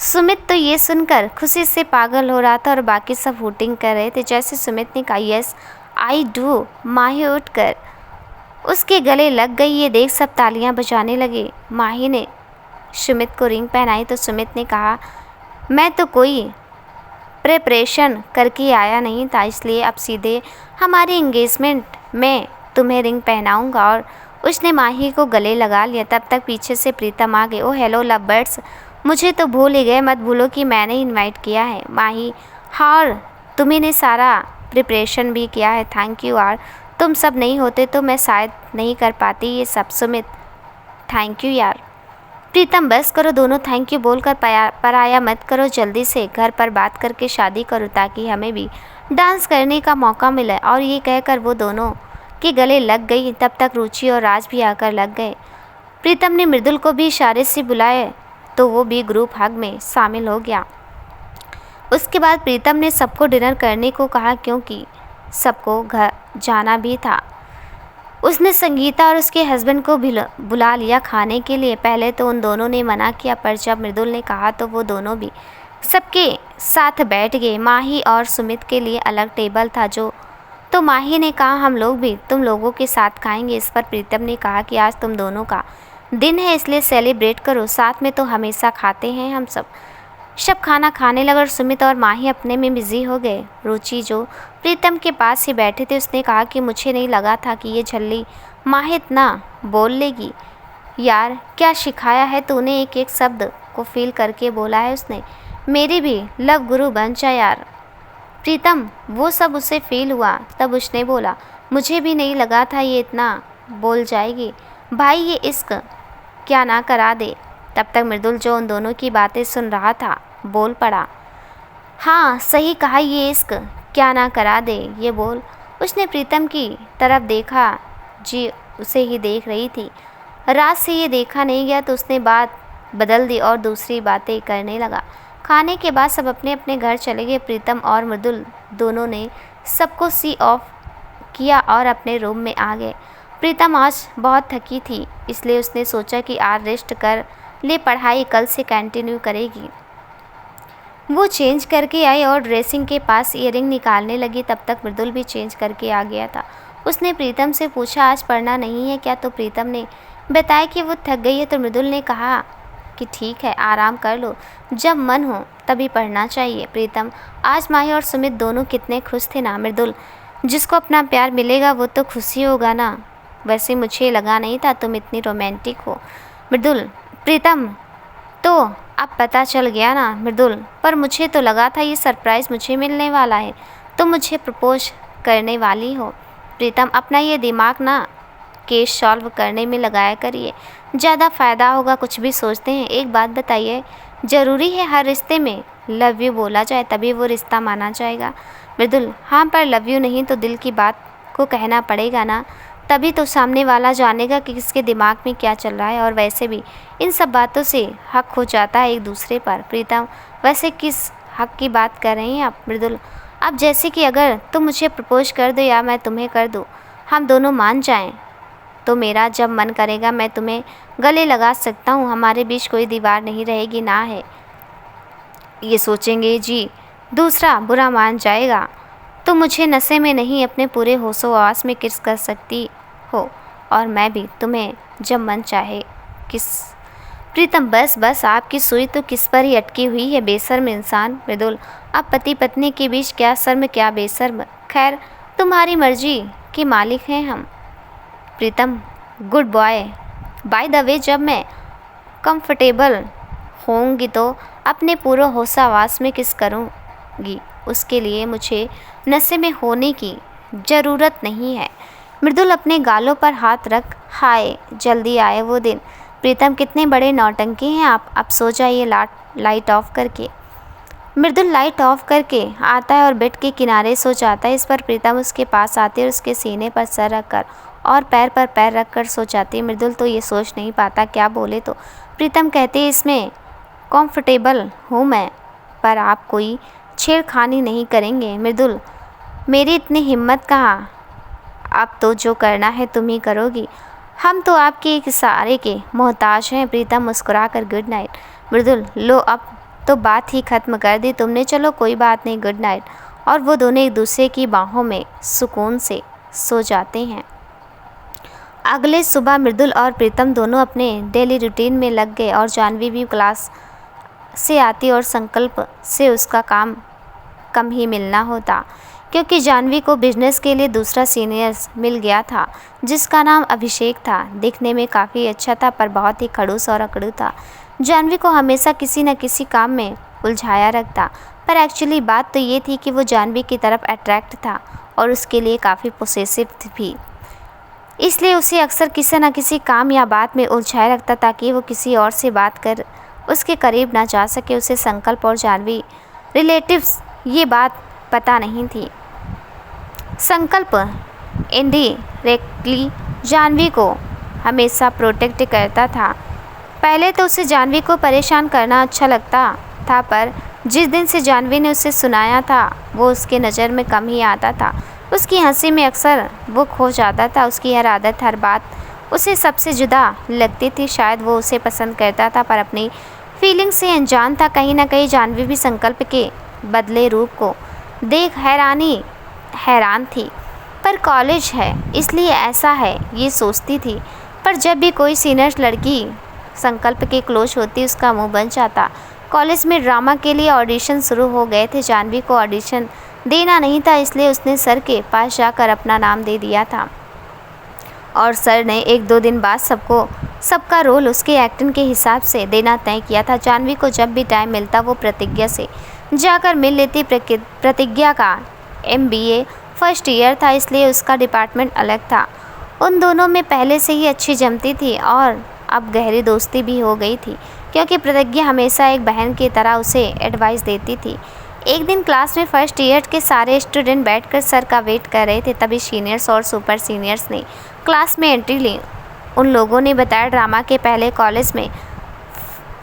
Sumit तो ये सुनकर खुशी से पागल हो रहा था और बाकी सब हूटिंग कर रहे थे। जैसे सुमित ने कहा यस आई डू। माही उठकर उसके गले लग गई। ये देख सब तालियां बजाने लगे। माही ने सुमित को रिंग पहनाई तो सुमित ने कहा, मैं तो कोई प्रिपरेशन करके आया नहीं था, इसलिए अब सीधे हमारे एंगेजमेंट में तुम्हें रिंग पहनाऊंगा। और उसने माही को गले लगा लिया। तब तक पीछे से प्रीतम आ गए। ओ हेलो लव बर्ड्स, मुझे तो भूल ही गए, मत भूलो कि मैंने इनवाइट किया है। माही, हाँ, और तुम्ही ने सारा प्रिपरेशन भी किया है, थैंक यू यार, तुम सब नहीं होते तो मैं शायद नहीं कर पाती ये सब। सुमित, थैंक यू यार। प्रीतम, बस करो दोनों, थैंक यू बोलकर पराया मत करो, जल्दी से घर पर बात करके शादी करो ताकि हमें भी डांस करने का मौका मिले। और ये कहकर वो दोनों के गले लग गई। तब तक रुचि और राज भी आकर लग गए। प्रीतम ने मृदुल को भी इशारे से बुलाया तो वो भी ग्रुप हग में शामिल हो गया। उसके बाद प्रीतम ने सबको डिनर करने को कहा क्योंकि सबको घर जाना भी था। उसने संगीता और उसके हस्बैंड को भी बुला लिया खाने के लिए। पहले तो उन दोनों ने मना किया, पर जब मृदुल ने कहा तो वो दोनों भी सबके साथ बैठ गए। माही और सुमित के लिए अलग टेबल था तो माही ने कहा, हम लोग भी तुम लोगों के साथ खाएंगे। इस पर प्रीतम ने कहा कि आज तुम दोनों का दिन है, इसलिए सेलिब्रेट करो, साथ में तो हमेशा खाते हैं हम सब। खाना खाने लगा और सुमित और माही अपने में बिजी हो गए। रुचि जो प्रीतम के पास ही बैठे थे उसने कहा कि मुझे नहीं लगा था कि ये झल्ली माही इतना बोल लेगी। यार क्या सिखाया है तूने, एक एक शब्द को फील करके बोला है उसने। मेरी भी लव गुरु बन जा यार। प्रीतम, वो सब उसे फील हुआ। तब उसने बोला, मुझे भी नहीं लगा था ये इतना बोल जाएगी। भाई ये इश्क क्या ना करा दे। तब तक मृदुल जो उन दोनों की बातें सुन रहा था बोल पड़ा, हाँ सही कहा, ये इश्क क्या ना करा दे। ये बोल उसने प्रीतम की तरफ देखा। जी उसे ही देख रही थी। रात से ये देखा नहीं गया तो उसने बात बदल दी और दूसरी बातें करने लगा। खाने के बाद सब अपने अपने घर चले गए। प्रीतम और मृदुल दोनों ने सबको सी ऑफ किया और अपने रूम में आ गए। प्रीतम आज बहुत थकी थी इसलिए उसने सोचा कि आज रेस्ट कर ले, पढ़ाई कल से कंटिन्यू करेगी। वो चेंज करके आई और ड्रेसिंग के पास ईयरिंग निकालने लगी। तब तक मृदुल भी चेंज करके आ गया था। उसने प्रीतम से पूछा, आज पढ़ना नहीं है क्या? तो प्रीतम ने बताया कि वो थक गई है। तो मृदुल ने कहा कि ठीक है, आराम कर लो, जब मन हो तभी पढ़ना चाहिए। प्रीतम, आज माही और सुमित दोनों कितने खुश थे ना। मृदुल, जिसको अपना प्यार मिलेगा वो तो खुशी होगा ना। वैसे मुझे लगा नहीं था तुम इतनी रोमांटिक हो। मृदुल, प्रीतम, तो अब पता चल गया ना। मृदुल, पर मुझे तो लगा था ये सरप्राइज़ मुझे मिलने वाला है, तुम मुझे प्रपोज करने वाली हो। प्रीतम, अपना ये दिमाग ना केस सॉल्व करने में लगाया करिए, ज़्यादा फ़ायदा होगा। कुछ भी सोचते हैं। एक बात बताइए, ज़रूरी है हर रिश्ते में लव यू बोला जाए तभी वो रिश्ता माना जाएगा? मृदुल, हाँ, पर लव यू नहीं तो दिल की बात को कहना पड़ेगा ना, तभी तो सामने वाला जानेगा कि किसके दिमाग में क्या चल रहा है। और वैसे भी इन सब बातों से हक हो जाता है एक दूसरे पर। प्रीतम, वैसे किस हक की बात कर रही हैं आप? मृदुल, अब जैसे कि अगर तुम मुझे प्रपोज कर दो या मैं तुम्हें कर दूँ, हम दोनों मान जाएं तो मेरा जब मन करेगा मैं तुम्हें गले लगा सकता हूँ। हमारे बीच कोई दीवार नहीं रहेगी, ना है ये सोचेंगे जी दूसरा बुरा मान जाएगा। तो मुझे नशे में नहीं अपने पूरे होशो हवास में किस कर सकती हो, और मैं भी तुम्हें जब मन चाहे किस। प्रीतम, बस बस, आपकी सुई तो किस पर ही अटकी हुई है, बेशर्म इंसान। मृदुल, अब पति पत्नी के बीच क्या शर्म क्या बेशर्म, खैर तुम्हारी मर्जी के मालिक हैं हम। Pritam, good boy. By the way, जब मैं कंफर्टेबल होंगी तो अपने पूरे होशावास में किस करूँगी, उसके लिए मुझे नशे में होने की ज़रूरत नहीं है। मृदुल अपने गालों पर हाथ रख, हाय जल्दी आए वो दिन। प्रीतम, कितने बड़े नौटंकी हैं आप, अब सो जाइए लाइट ऑफ करके। मृदुल लाइट ऑफ करके आता है और बेड के किनारे सो जाता है। इस पर प्रीतम उसके पास आती है और उसके सीने पर सर रखकर और पैर पर पैर रखकर सो जाती है। मृदुल तो ये सोच नहीं पाता क्या बोले, तो प्रीतम कहते हैं, इसमें कंफर्टेबल हूँ मैं, पर आप कोई छेड़खानी नहीं करेंगे। मृदुल, मेरी इतनी हिम्मत कहाँ, अब तो जो करना है तुम ही करोगी, हम तो आपके एक इशारे के मोहताज हैं। प्रीतम मुस्कुरा कर गुड नाइट। मृदुल, लो अब तो बात ही ख़त्म कर दी तुमने, चलो कोई बात नहीं, गुड नाइट। और वो दोनों एक दूसरे की बाहों में सुकून से सो जाते हैं। अगले सुबह मृदुल और प्रीतम दोनों अपने डेली रूटीन में लग गए और जानवी भी क्लास से आती और संकल्प से उसका काम कम ही मिलना होता, क्योंकि जानवी को बिजनेस के लिए दूसरा सीनियर्स मिल गया था जिसका नाम अभिषेक था। दिखने में काफ़ी अच्छा था पर बहुत ही खड़ूस और अकड़ू था। जानवी को हमेशा किसी न किसी काम में उलझाया रखता, पर एक्चुअली बात तो ये थी कि वो जानवी की तरफ अट्रैक्ट था और उसके लिए काफ़ी पोसेसिव भी, इसलिए उसे अक्सर किसी न किसी काम या बात में उलझाए रखता ताकि वो किसी और से बात कर उसके करीब ना जा सके। उसे संकल्प और जानवी रिलेटिव्स ये बात पता नहीं थी। संकल्प इनडायरेक्टली जानवी को हमेशा प्रोटेक्ट करता था। पहले तो उसे जानवी को परेशान करना अच्छा लगता था, पर जिस दिन से जानवी ने उसे सुनाया था वो उसके नज़र में कम ही आता था। उसकी हंसी में अक्सर वो खो जाता था। उसकी हर आदत, हर बात उसे सबसे जुदा लगती थी। शायद वो उसे पसंद करता था पर अपनी फीलिंग से अनजान था। कहीं ना कहीं जानवी भी संकल्प के बदले रूप को देख हैरान थी। पर कॉलेज है इसलिए ऐसा है ये सोचती थी। पर जब भी कोई सीनियर लड़की संकल्प के क्लोज होती उसका मुंह बन जाता। कॉलेज में ड्रामा के लिए ऑडिशन शुरू हो गए थे। जानवी को ऑडिशन देना नहीं था, इसलिए उसने सर के पास जाकर अपना नाम दे दिया था और सर ने 1-2 दिन बाद सबका रोल उसके एक्टिंग के हिसाब से देना तय किया था। जानवी को जब भी टाइम मिलता वो प्रतिज्ञा से जाकर मिल लेती। प्रतिज्ञा का MBA फर्स्ट ईयर था, इसलिए उसका डिपार्टमेंट अलग था। उन दोनों में पहले से ही अच्छी जमती थी और अब गहरी दोस्ती भी हो गई थी, क्योंकि प्रतिज्ञा हमेशा एक बहन की तरह उसे एडवाइस देती थी। एक दिन क्लास में फर्स्ट ईयर के सारे स्टूडेंट बैठकर सर का वेट कर रहे थे। तभी सीनियर्स और सुपर सीनियर्स ने क्लास में एंट्री ली। उन लोगों ने बताया ड्रामा के पहले कॉलेज में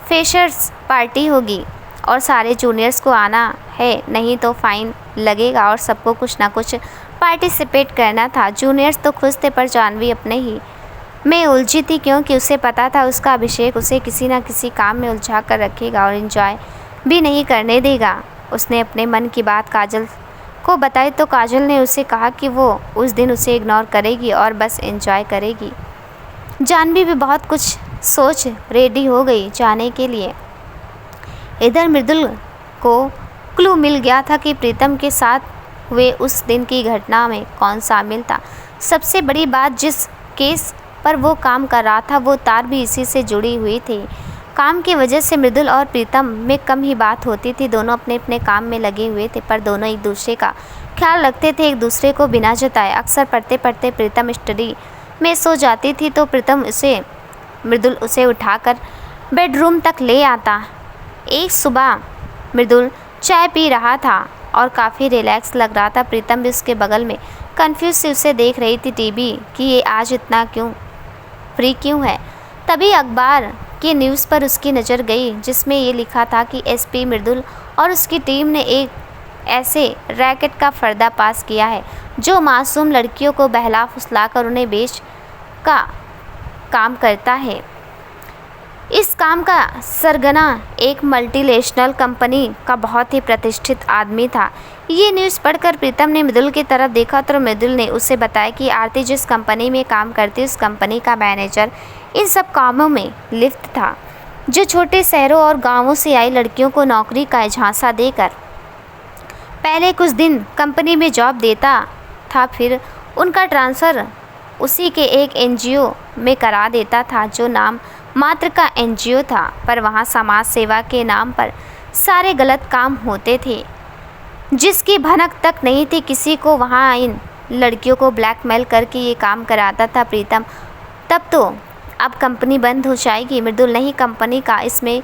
फ्रेशर्स पार्टी होगी और सारे जूनियर्स को आना है, नहीं तो फाइन लगेगा और सबको कुछ ना कुछ पार्टिसिपेट करना था। जूनियर्स तो खुश थे पर जानवी अपने ही में उलझी थी, क्योंकि उसे पता था उसका अभिषेक उसे किसी ना किसी काम में उलझा कर रखेगा और एंजॉय भी नहीं करने देगा। उसने अपने मन की बात काजल को बताई तो काजल ने उसे कहा कि वो उस दिन उसे इग्नोर करेगी और बस एंजॉय करेगी। जानवी भी बहुत कुछ सोच रेडी हो गई जाने के लिए। इधर मृदुल को क्लू मिल गया था कि प्रीतम के साथ हुए उस दिन की घटना में कौन शामिल था। सबसे बड़ी बात, जिस केस पर वो काम कर रहा था वो तार भी इसी से जुड़ी हुई थी। काम की वजह से मृदुल और प्रीतम में कम ही बात होती थी। दोनों अपने अपने काम में लगे हुए थे, पर दोनों एक दूसरे का ख्याल रखते थे एक दूसरे को बिना जताए। अक्सर पढ़ते पढ़ते प्रीतम स्टडी में सो जाती थी तो मृदुल उसे उठाकर बेडरूम तक ले आता। एक सुबह मृदुल चाय पी रहा था और काफ़ी रिलैक्स लग रहा था। प्रीतम भी उसके बगल में कंफ्यूज से उसे देख रही थी टीवी कि ये आज इतना फ्री क्यों है। तभी अखबार की न्यूज़ पर उसकी नज़र गई जिसमें ये लिखा था कि SP मृदुल और उसकी टीम ने एक ऐसे रैकेट का पर्दाफाश किया है जो मासूम लड़कियों को बहला फुसलाकर उन्हें बेच का काम करता है। इस काम का सरगना एक मल्टीनेशनल कंपनी का बहुत ही प्रतिष्ठित आदमी था। ये न्यूज़ पढ़कर प्रीतम ने मृदुल की तरफ देखा तो मृदुल ने उसे बताया कि आरती जिस कंपनी में काम करती उस कंपनी का मैनेजर इन सब कामों में लिप्त था, जो छोटे शहरों और गांवों से आई लड़कियों को नौकरी का झांसा देकर पहले कुछ दिन कंपनी में जॉब देता था, फिर उनका ट्रांसफ़र उसी के एक NGO में करा देता था जो नाम मात्र का NGO था, पर वहाँ समाज सेवा के नाम पर सारे गलत काम होते थे जिसकी भनक तक नहीं थी किसी को। वहाँ इन लड़कियों को ब्लैकमेल करके ये काम कराता था प्रीतम। तब तो अब कंपनी बंद हो जाएगी। मृदुल नहीं, कंपनी का इसमें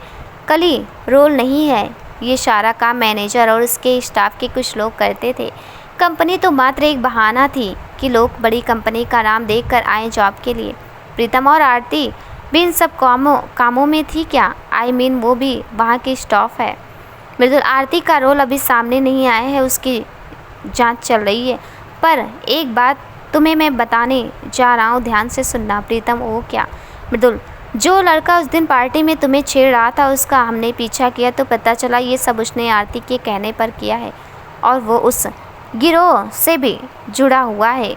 कली रोल नहीं है, ये सारा काम मैनेजर और उसके स्टाफ के कुछ लोग करते थे। कंपनी तो मात्र एक बहाना थी कि लोग बड़ी कंपनी का नाम देखकर आए जॉब के लिए। प्रीतम और आरती भी इन सब कामों में थी क्या? वो भी वहाँ की स्टाफ है। मृदुल, आरती का रोल अभी सामने नहीं आया है, उसकी जांच चल रही है। पर एक बात तुम्हें मैं बताने जा रहा हूँ, ध्यान से सुनना। प्रीतम, वो क्या? मृदुल, जो लड़का उस दिन पार्टी में तुम्हें छेड़ रहा था उसका हमने पीछा किया तो पता चला ये सब उसने आरती के कहने पर किया है। और वो उस गिरोह से भी जुड़ा हुआ है।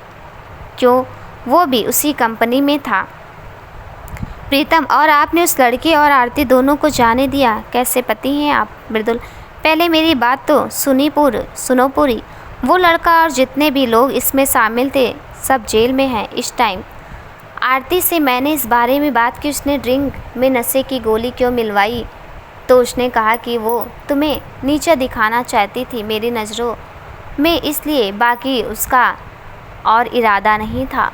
क्यों, वो भी उसी कंपनी में था। प्रीतम, और आपने उस लड़के और आरती दोनों को जाने दिया, कैसे पति हैं आप? मृदुल, पहले मेरी बात तो सुनो पूरी। वो लड़का और जितने भी लोग इसमें शामिल थे सब जेल में हैं इस टाइम। आरती से मैंने इस बारे में बात की, उसने ड्रिंक में नशे की गोली क्यों मिलवाई, तो उसने कहा कि वो तुम्हें नीचा दिखाना चाहती थी मेरी नज़रों में, इसलिए, बाकी उसका और इरादा नहीं था।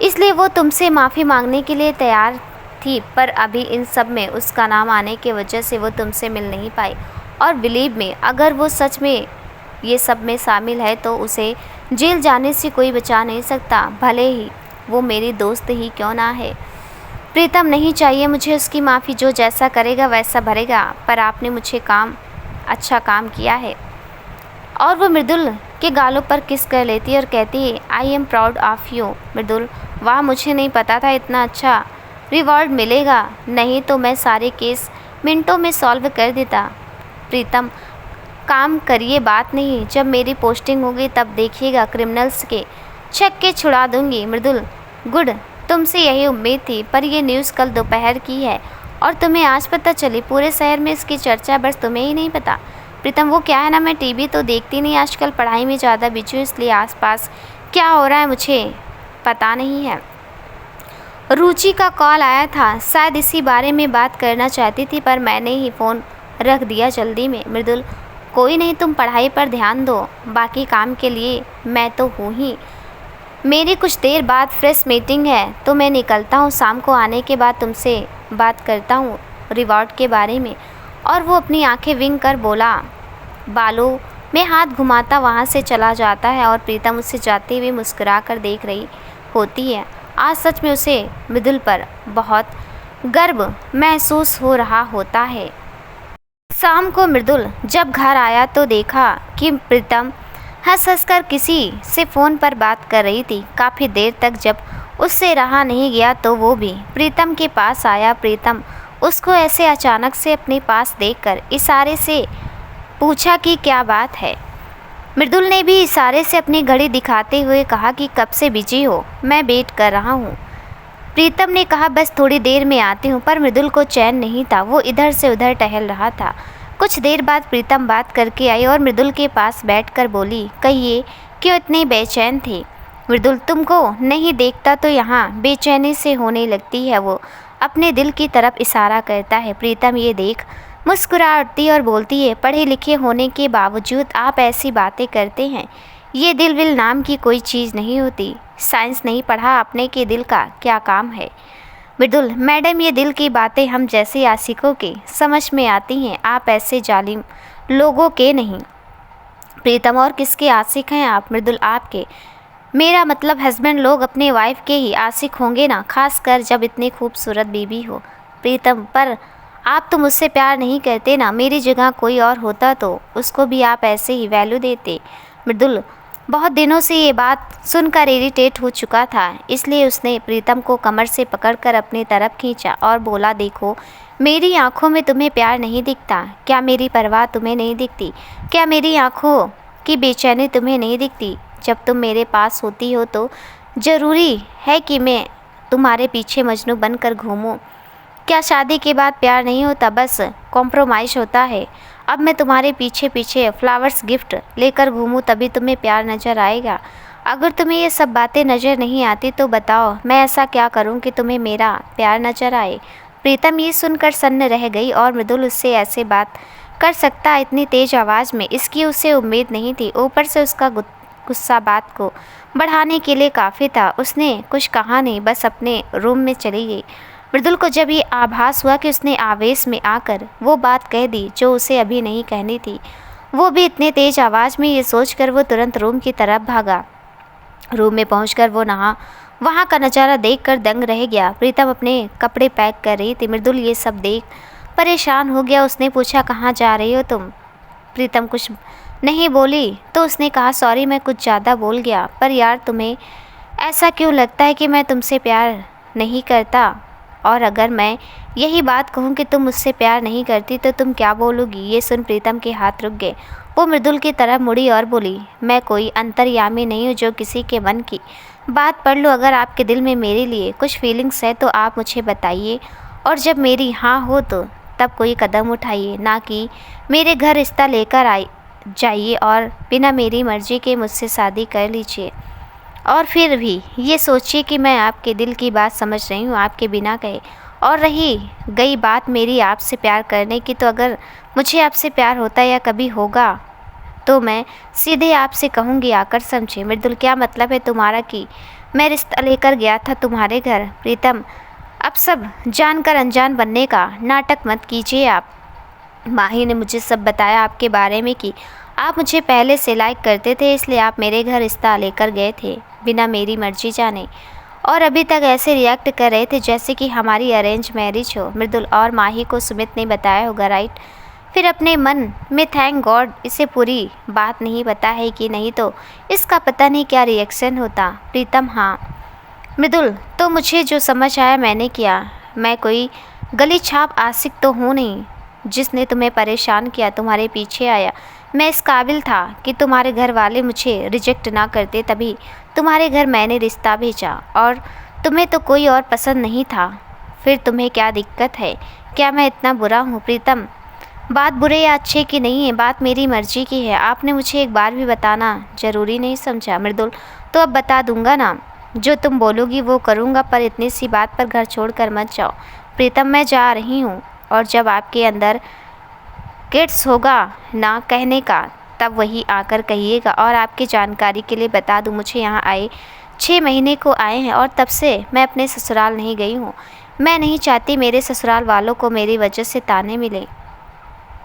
इसलिए वो तुमसे माफ़ी मांगने के लिए तैयार थी, पर अभी इन सब में उसका नाम आने की वजह से वो तुमसे मिल नहीं पाई। और बिलीव में, अगर वो सच में ये सब में शामिल है तो उसे जेल जाने से कोई बचा नहीं सकता, भले ही वो मेरी दोस्त ही क्यों ना है। प्रीतम, नहीं चाहिए मुझे उसकी माफ़ी, जो जैसा करेगा वैसा भरेगा, पर आपने मुझे अच्छा काम किया है। और वो मृदुल के गालों पर किस कर लेती है और कहती है, I am proud of you. Mridul, वाह, मुझे नहीं पता था इतना अच्छा रिवॉर्ड मिलेगा, नहीं तो मैं सारे केस मिनटों में सॉल्व कर देता। प्रीतम, काम करिए, बात नहीं, जब मेरी पोस्टिंग होगी तब देखिएगा, क्रिमिनल्स के छक्के छुड़ा दूंगी। मृदुल, गुड, तुमसे यही उम्मीद थी, पर यह न्यूज़ कल दोपहर की है और तुम्हें आज पता चली। पूरे शहर में इसकी चर्चा, बस तुम्हें ही नहीं पता। प्रीतम, वो क्या है ना, मैं टीवी तो देखती नहीं, आजकल पढ़ाई में ज़्यादा बिजी हूँ, इसलिए आसपास क्या हो रहा है मुझे पता नहीं है। रुचि का कॉल आया था, शायद इसी बारे में बात करना चाहती थी, पर मैंने ही फ़ोन रख दिया जल्दी में। मृदुल, कोई नहीं, तुम पढ़ाई पर ध्यान दो, बाकी काम के लिए मैं तो हूँ ही। मेरी कुछ देर बाद फ्रेश मीटिंग है तो मैं निकलता हूँ, शाम को आने के बाद तुमसे बात करता हूँ रिवॉर्ड के बारे में। और वो अपनी आंखें विंग कर बोला। बालों में हाथ घुमाता वहाँ से चला जाता है और प्रीतम उसे जाते हुए मुस्कुरा कर देख रही होती है। आज सच में उसे मृदुल पर बहुत गर्व महसूस हो रहा होता है। शाम को मृदुल जब घर आया तो देखा कि प्रीतम हंस हंस कर किसी से फ़ोन पर बात कर रही थी। काफ़ी देर तक जब उससे रहा नहीं गया तो वो भी प्रीतम के पास आया। प्रीतम उसको ऐसे अचानक से अपने पास देखकर इशारे से पूछा कि क्या बात है। मृदुल ने भी इशारे से अपनी घड़ी दिखाते हुए कहा कि कब से बिजी हो, मैं वेट कर रहा हूँ। प्रीतम ने कहा बस थोड़ी देर में आती हूँ, पर मृदुल को चैन नहीं था, वो इधर से उधर टहल रहा था। कुछ देर बाद प्रीतम बात करके आई और मृदुल के पास बैठकर बोली, कहिए क्यों इतने बेचैन थे? मृदुल, तुमको नहीं देखता तो यहाँ बेचैनी से होने लगती है। वो अपने दिल की तरफ इशारा करता है। प्रीतम ये देख मुस्कुराती और बोलती है, पढ़े लिखे होने के बावजूद आप ऐसी बातें करते हैं। ये दिल विल नाम की कोई चीज़ नहीं होती। साइंस नहीं पढ़ा आपने कि दिल का क्या काम है? मृदुल, मैडम ये दिल की बातें हम जैसे आशिकों के समझ में आती हैं, आप ऐसे जालिम लोगों के नहीं। प्रीतम, और किसके आशिक हैं आप? मृदुल, आपके। मेरा मतलब हस्बैंड लोग अपने वाइफ के ही आशिक होंगे ना, खासकर जब इतनी खूबसूरत बीवी हो। प्रीतम, पर आप तो मुझसे प्यार नहीं करते ना, मेरी जगह कोई और होता तो उसको भी आप ऐसे ही वैल्यू देते। मृदुल बहुत दिनों से ये बात सुनकर इरिटेट हो चुका था, इसलिए उसने प्रीतम को कमर से पकड़कर अपनी तरफ खींचा और बोला, देखो मेरी आंखों में तुम्हें प्यार नहीं दिखता क्या? मेरी परवाह तुम्हें नहीं दिखती क्या? मेरी आंखों की बेचैनी तुम्हें नहीं दिखती? जब तुम मेरे पास होती हो तो ज़रूरी है कि मैं तुम्हारे पीछे मजनू बनकर घूमूं? क्या शादी के बाद प्यार नहीं होता, बस कॉम्प्रोमाइज़ होता है? अब मैं तुम्हारे पीछे पीछे फ्लावर्स गिफ्ट लेकर घूमूं तभी तुम्हें प्यार नज़र आएगा? अगर तुम्हें ये सब बातें नज़र नहीं आती तो बताओ मैं ऐसा क्या करूं कि तुम्हें मेरा प्यार नज़र आए? प्रीतम ये सुनकर सन्न रह गई और मृदुल उससे ऐसे बात कर सकता है इतनी तेज़ आवाज़ में, इसकी उसे उम्मीद नहीं थी। ऊपर से उसका गुस्सा बात को बढ़ाने के लिए काफ़ी था। उसने कुछ कहा नहीं, बस अपने रूम में चली गई। मृदुल को जब ये आभास हुआ कि उसने आवेश में आकर वो बात कह दी जो उसे अभी नहीं कहनी थी, वो भी इतने तेज़ आवाज़ में, ये सोचकर वो तुरंत रूम की तरफ भागा। रूम में पहुंचकर वो वहाँ का नज़ारा देखकर दंग रह गया। प्रीतम अपने कपड़े पैक कर रही थी। मृदुल ये सब देख परेशान हो गया। उसने पूछा, कहाँ जा रही हो तुम? प्रीतम कुछ नहीं बोली तो उसने कहा, सॉरी मैं कुछ ज़्यादा बोल गया, पर यार तुम्हें ऐसा क्यों लगता है कि मैं तुमसे प्यार नहीं करता? और अगर मैं यही बात कहूँ कि तुम मुझसे प्यार नहीं करती तो तुम क्या बोलोगी? ये सुन प्रीतम के हाथ रुक गए। वो मृदुल की तरफ मुड़ी और बोली, मैं कोई अंतर्यामी नहीं हूँ जो किसी के मन की बात पढ़ लूँ। अगर आपके दिल में मेरे लिए कुछ फीलिंग्स है तो आप मुझे बताइए, और जब मेरी हाँ हो तो तब कोई कदम उठाइए, ना कि मेरे घर रिश्ता लेकर जाइए और बिना मेरी मर्ज़ी के मुझसे शादी कर लीजिए। और फिर भी ये सोचिए कि मैं आपके दिल की बात समझ रही हूँ आपके बिना कहे। और रही गई बात मेरी आपसे प्यार करने की, तो अगर मुझे आपसे प्यार होता या कभी होगा तो मैं सीधे आपसे कहूँगी आकर समझे। मृदुल, क्या मतलब है तुम्हारा कि मैं रिश्ता लेकर गया था तुम्हारे घर? प्रीतम, अब सब जानकर अनजान बनने का नाटक मत कीजिए आप। माही ने मुझे सब बताया आपके बारे में कि आप मुझे पहले से लाइक करते थे, इसलिए आप मेरे घर रिश्ता लेकर गए थे बिना मेरी मर्जी जाने, और अभी तक ऐसे रिएक्ट कर रहे थे जैसे कि हमारी अरेंज मैरिज हो। मृदुल, और माही को सुमित ने बताया होगा, राइट? फिर अपने मन में थैंक गॉड इसे पूरी बात नहीं पता है कि नहीं तो इसका पता नहीं क्या रिएक्शन होता। प्रीतम, हाँ। मृदुल, तो मुझे जो समझ आया मैंने किया। मैं कोई गली छाप आशिक तो हूँ नहीं जिसने तुम्हें परेशान किया, तुम्हारे पीछे आया। मैं इस काबिल था कि तुम्हारे घर वाले मुझे रिजेक्ट ना करते, तभी तुम्हारे घर मैंने रिश्ता भेजा, और तुम्हें तो कोई और पसंद नहीं था। फिर तुम्हें क्या दिक्कत है? क्या मैं इतना बुरा हूँ? प्रीतम, बात बुरे या अच्छे की नहीं है, बात मेरी मर्जी की है। आपने मुझे एक बार भी बताना ज़रूरी नहीं समझा। मृदुल, तो अब बता दूंगा ना, जो तुम बोलोगी वो करूँगा, पर इतनी सी बात पर घर छोड़कर मत जाओ। प्रीतम, मैं जा रही हूँ, और जब आपके अंदर किड्स होगा ना कहने का, तब वही आकर कहिएगा। और आपकी जानकारी के लिए बता दूँ, मुझे यहाँ आए 6 महीने को आए हैं, और तब से मैं अपने ससुराल नहीं गई हूँ। मैं नहीं चाहती मेरे ससुराल वालों को मेरी वजह से ताने मिले।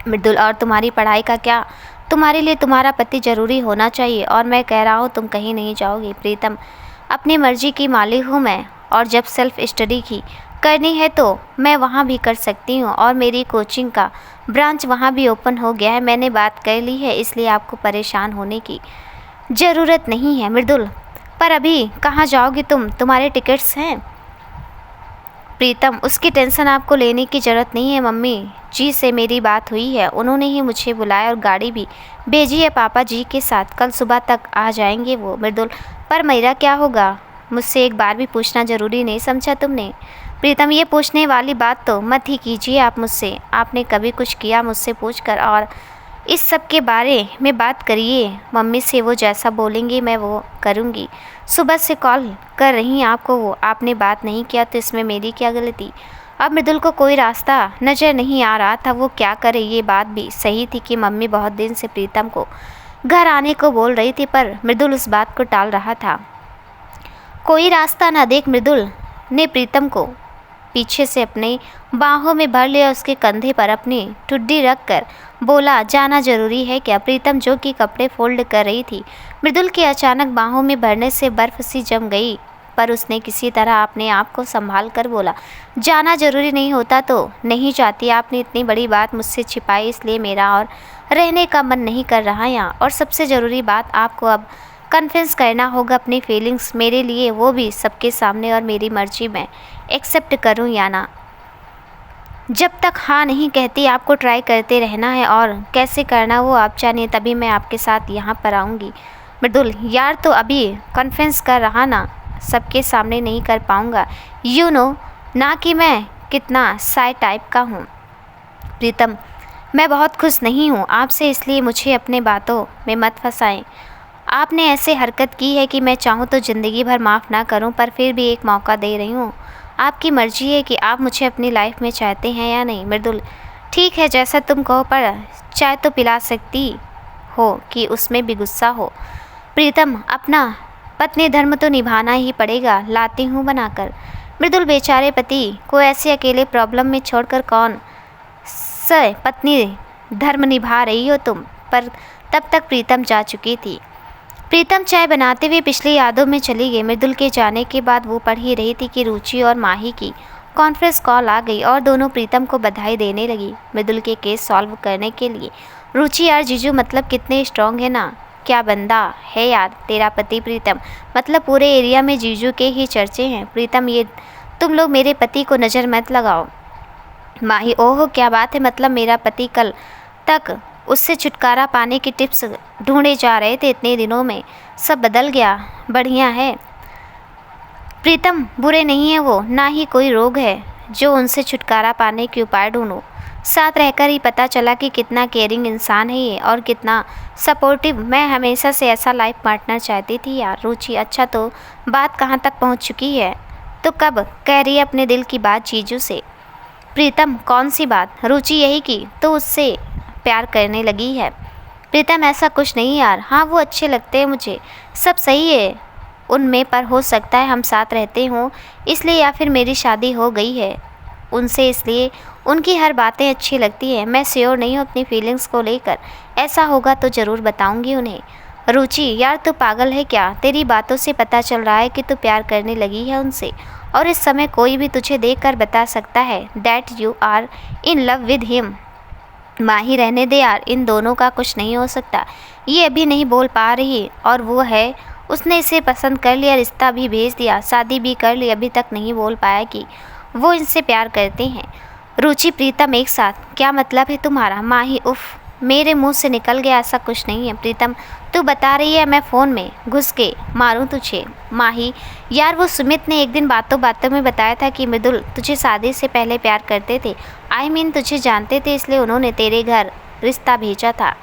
मृदुल, और तुम्हारी पढ़ाई का क्या? तुम्हारे लिए तुम्हारा पति ज़रूरी होना चाहिए, और मैं कह रहा हूँ तुम कहीं नहीं जाओगी। प्रीतम, अपनी मर्जी की मालिक हूँ मैं, और जब सेल्फ स्टडी की करनी है तो मैं वहाँ भी कर सकती हूँ, और मेरी कोचिंग का ब्रांच वहाँ भी ओपन हो गया है। मैंने बात कर ली है, इसलिए आपको परेशान होने की ज़रूरत नहीं है। मृदुल, पर अभी कहाँ जाओगी तुम? तुम्हारे टिकट्स हैं? प्रीतम, उसकी टेंशन आपको लेने की ज़रूरत नहीं है। मम्मी जी से मेरी बात हुई है, उन्होंने ही मुझे बुलाया और गाड़ी भी भेजी है पापा जी के साथ। कल सुबह तक आ जाएंगे वो। मृदुल, पर मेरा क्या होगा? मुझसे एक बार भी पूछना ज़रूरी नहीं समझा तुमने? प्रीतम, ये पूछने वाली बात तो मत ही कीजिए आप मुझसे। आपने कभी कुछ किया मुझसे पूछकर? और इस सब के बारे में बात करिए मम्मी से, वो जैसा बोलेंगी मैं वो करूँगी। सुबह से कॉल कर रही हैं आपको वो, आपने बात नहीं किया तो इसमें मेरी क्या गलती? अब मृदुल को कोई रास्ता नज़र नहीं आ रहा था, वो क्या करे। ये बात भी सही थी कि मम्मी बहुत दिन से प्रीतम को घर आने को बोल रही थी, पर मृदुल उस बात को टाल रहा था। कोई रास्ता ना देख मृदुल ने प्रीतम को पीछे से अपने बाहों में भर लिया, उसके कंधे पर अपनी ठुड्डी रखकर बोला, जाना ज़रूरी है क्या? प्रीतम, जो कि कपड़े फोल्ड कर रही थी, मृदुल के अचानक बाहों में भरने से बर्फ़ सी जम गई, पर उसने किसी तरह अपने आप को संभाल कर बोला, जाना ज़रूरी नहीं होता तो नहीं जाती। आपने इतनी बड़ी बात मुझसे छिपाई, इसलिए मेरा और रहने का मन नहीं कर रहा यहाँ। और सबसे ज़रूरी बात, आपको अब कन्फेस करना होगा अपनी फीलिंग्स मेरे लिए, वो भी सबके सामने, और मेरी मर्जी मैं एक्सेप्ट करूं या ना। जब तक हाँ नहीं कहती आपको ट्राई करते रहना है, और कैसे करना वो आप जानिए, तभी मैं आपके साथ यहाँ पर आऊँगी। मृदुल, यार तो अभी कन्फेस कर रहा ना, सबके सामने नहीं कर पाऊँगा। यू नो ना कि मैं कितना साई टाइप का हूँ। प्रीतम, मैं बहुत खुश नहीं हूँ आपसे, इसलिए मुझे अपने बातों में मत फंसाएं। आपने ऐसे हरकत की है कि मैं चाहूँ तो ज़िंदगी भर माफ़ ना करूँ, पर फिर भी एक मौका दे रही हूँ। आपकी मर्ज़ी है कि आप मुझे अपनी लाइफ में चाहते हैं या नहीं। मृदुल, ठीक है जैसा तुम कहो, पर चाय तो पिला सकती हो कि उसमें भी गुस्सा हो। प्रीतम, अपना पत्नी धर्म तो निभाना ही पड़ेगा, लाती हूँ बनाकर। मृदुल, बेचारे पति को ऐसे अकेले प्रॉब्लम में छोड़कर कौन स पत्नी धर्म निभा रही हो तुम? पर तब तक प्रीतम जा चुकी थी। प्रीतम चाय बनाते हुए पिछली यादों में चली गई। मृदुल के जाने के बाद वो पढ़ ही रही थी कि रुचि और माही की कॉन्फ्रेंस कॉल आ गई, और दोनों प्रीतम को बधाई देने लगी मृदुल के केस सॉल्व करने के लिए। रुचि, यार जीजू मतलब कितने स्ट्रांग है ना, क्या बंदा है यार तेरा पति प्रीतम, मतलब पूरे एरिया में जीजू के ही चर्चे हैं। प्रीतम, ये तुम लोग मेरे पति को नज़र मत लगाओ। माही: ओह क्या बात है, मतलब मेरा पति कल तक उससे छुटकारा पाने की टिप्स ढूंढे जा रहे थे, इतने दिनों में सब बदल गया। बढ़िया है प्रीतम, बुरे नहीं है वो, ना ही कोई रोग है जो उनसे छुटकारा पाने के उपाय ढूंढूं। साथ रहकर ही पता चला कि कितना केयरिंग इंसान है ये और कितना सपोर्टिव। मैं हमेशा से ऐसा लाइफ पार्टनर चाहती थी यार। रुचि: अच्छा तो बात कहाँ तक पहुँच चुकी है? तो कब कह रही है अपने दिल की बात जीजू से? प्रीतम: कौन सी बात? रुचि: यही कि तो उससे प्यार करने लगी है। प्रीतम: ऐसा कुछ नहीं यार, हाँ वो अच्छे लगते हैं मुझे, सब सही है उनमें, पर हो सकता है हम साथ रहते हों इसलिए, या फिर मेरी शादी हो गई है उनसे इसलिए उनकी हर बातें अच्छी लगती हैं। मैं श्योर नहीं हूँ अपनी फीलिंग्स को लेकर, ऐसा होगा तो ज़रूर बताऊँगी उन्हें। रुचि: यार तू पागल है क्या? तेरी बातों से पता चल रहा है कि तू प्यार करने लगी है उनसे, और इस समय कोई भी तुझे देखकर बता सकता है that you are in love with him. Mahi: रहने दे यार, इन दोनों का कुछ नहीं हो सकता। ये अभी नहीं बोल पा रही और वो है, उसने इसे पसंद कर लिया, रिश्ता भी भेज दिया, शादी भी कर ली, अभी तक नहीं बोल पाया कि वो इनसे प्यार करते हैं। रुचि: प्रीतम एक साथ, क्या मतलब है तुम्हारा? माही: उफ, मेरे मुंह से निकल गया, ऐसा कुछ नहीं है। प्रीतम: तू बता रही है मैं फ़ोन में घुस के मारूं तुझे? माही: यार वो सुमित ने एक दिन बातों बातों में बताया था कि मृदुल तुझे शादी से पहले प्यार करते थे। आई मीन तुझे जानते थे, इसलिए उन्होंने तेरे घर रिश्ता भेजा था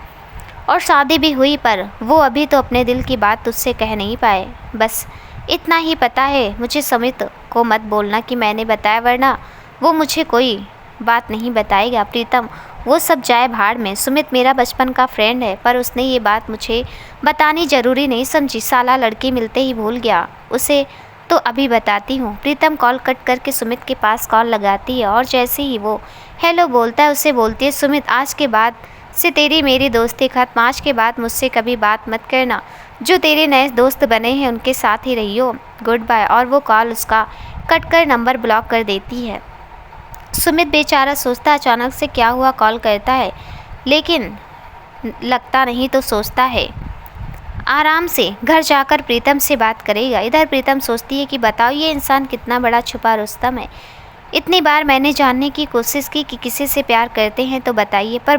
और शादी भी हुई, पर वो अभी तो अपने दिल की बात तुझसे कह नहीं पाए। बस इतना ही पता है मुझे। सुमित को मत बोलना कि मैंने बताया, वरना वो मुझे कोई बात नहीं बताएगा। प्रीतम: वो सब जाए भाड़ में, सुमित मेरा बचपन का फ्रेंड है, पर उसने ये बात मुझे बतानी ज़रूरी नहीं समझी। साला लड़की मिलते ही भूल गया उसे, तो अभी बताती हूँ। प्रीतम कॉल कट करके सुमित के पास कॉल लगाती है और जैसे ही वो हेलो बोलता है उसे बोलती है: सुमित, आज के बाद से तेरी मेरी दोस्ती खत्म। आज के बाद मुझसे कभी बात मत करना। जो तेरे नए दोस्त बने हैं उनके साथ ही रहियो, गुड बाय। और वो कॉल उसका कट कर नंबर ब्लॉक कर देती है। सुमित बेचारा सोचता अचानक से क्या हुआ, कॉल करता है लेकिन लगता नहीं, तो सोचता है आराम से घर जाकर प्रीतम से बात करेगा। इधर प्रीतम सोचती है कि बताओ ये इंसान कितना बड़ा छुपा रुस्तम है। इतनी बार मैंने जानने की कोशिश की कि किसी से प्यार करते हैं तो बताइए, पर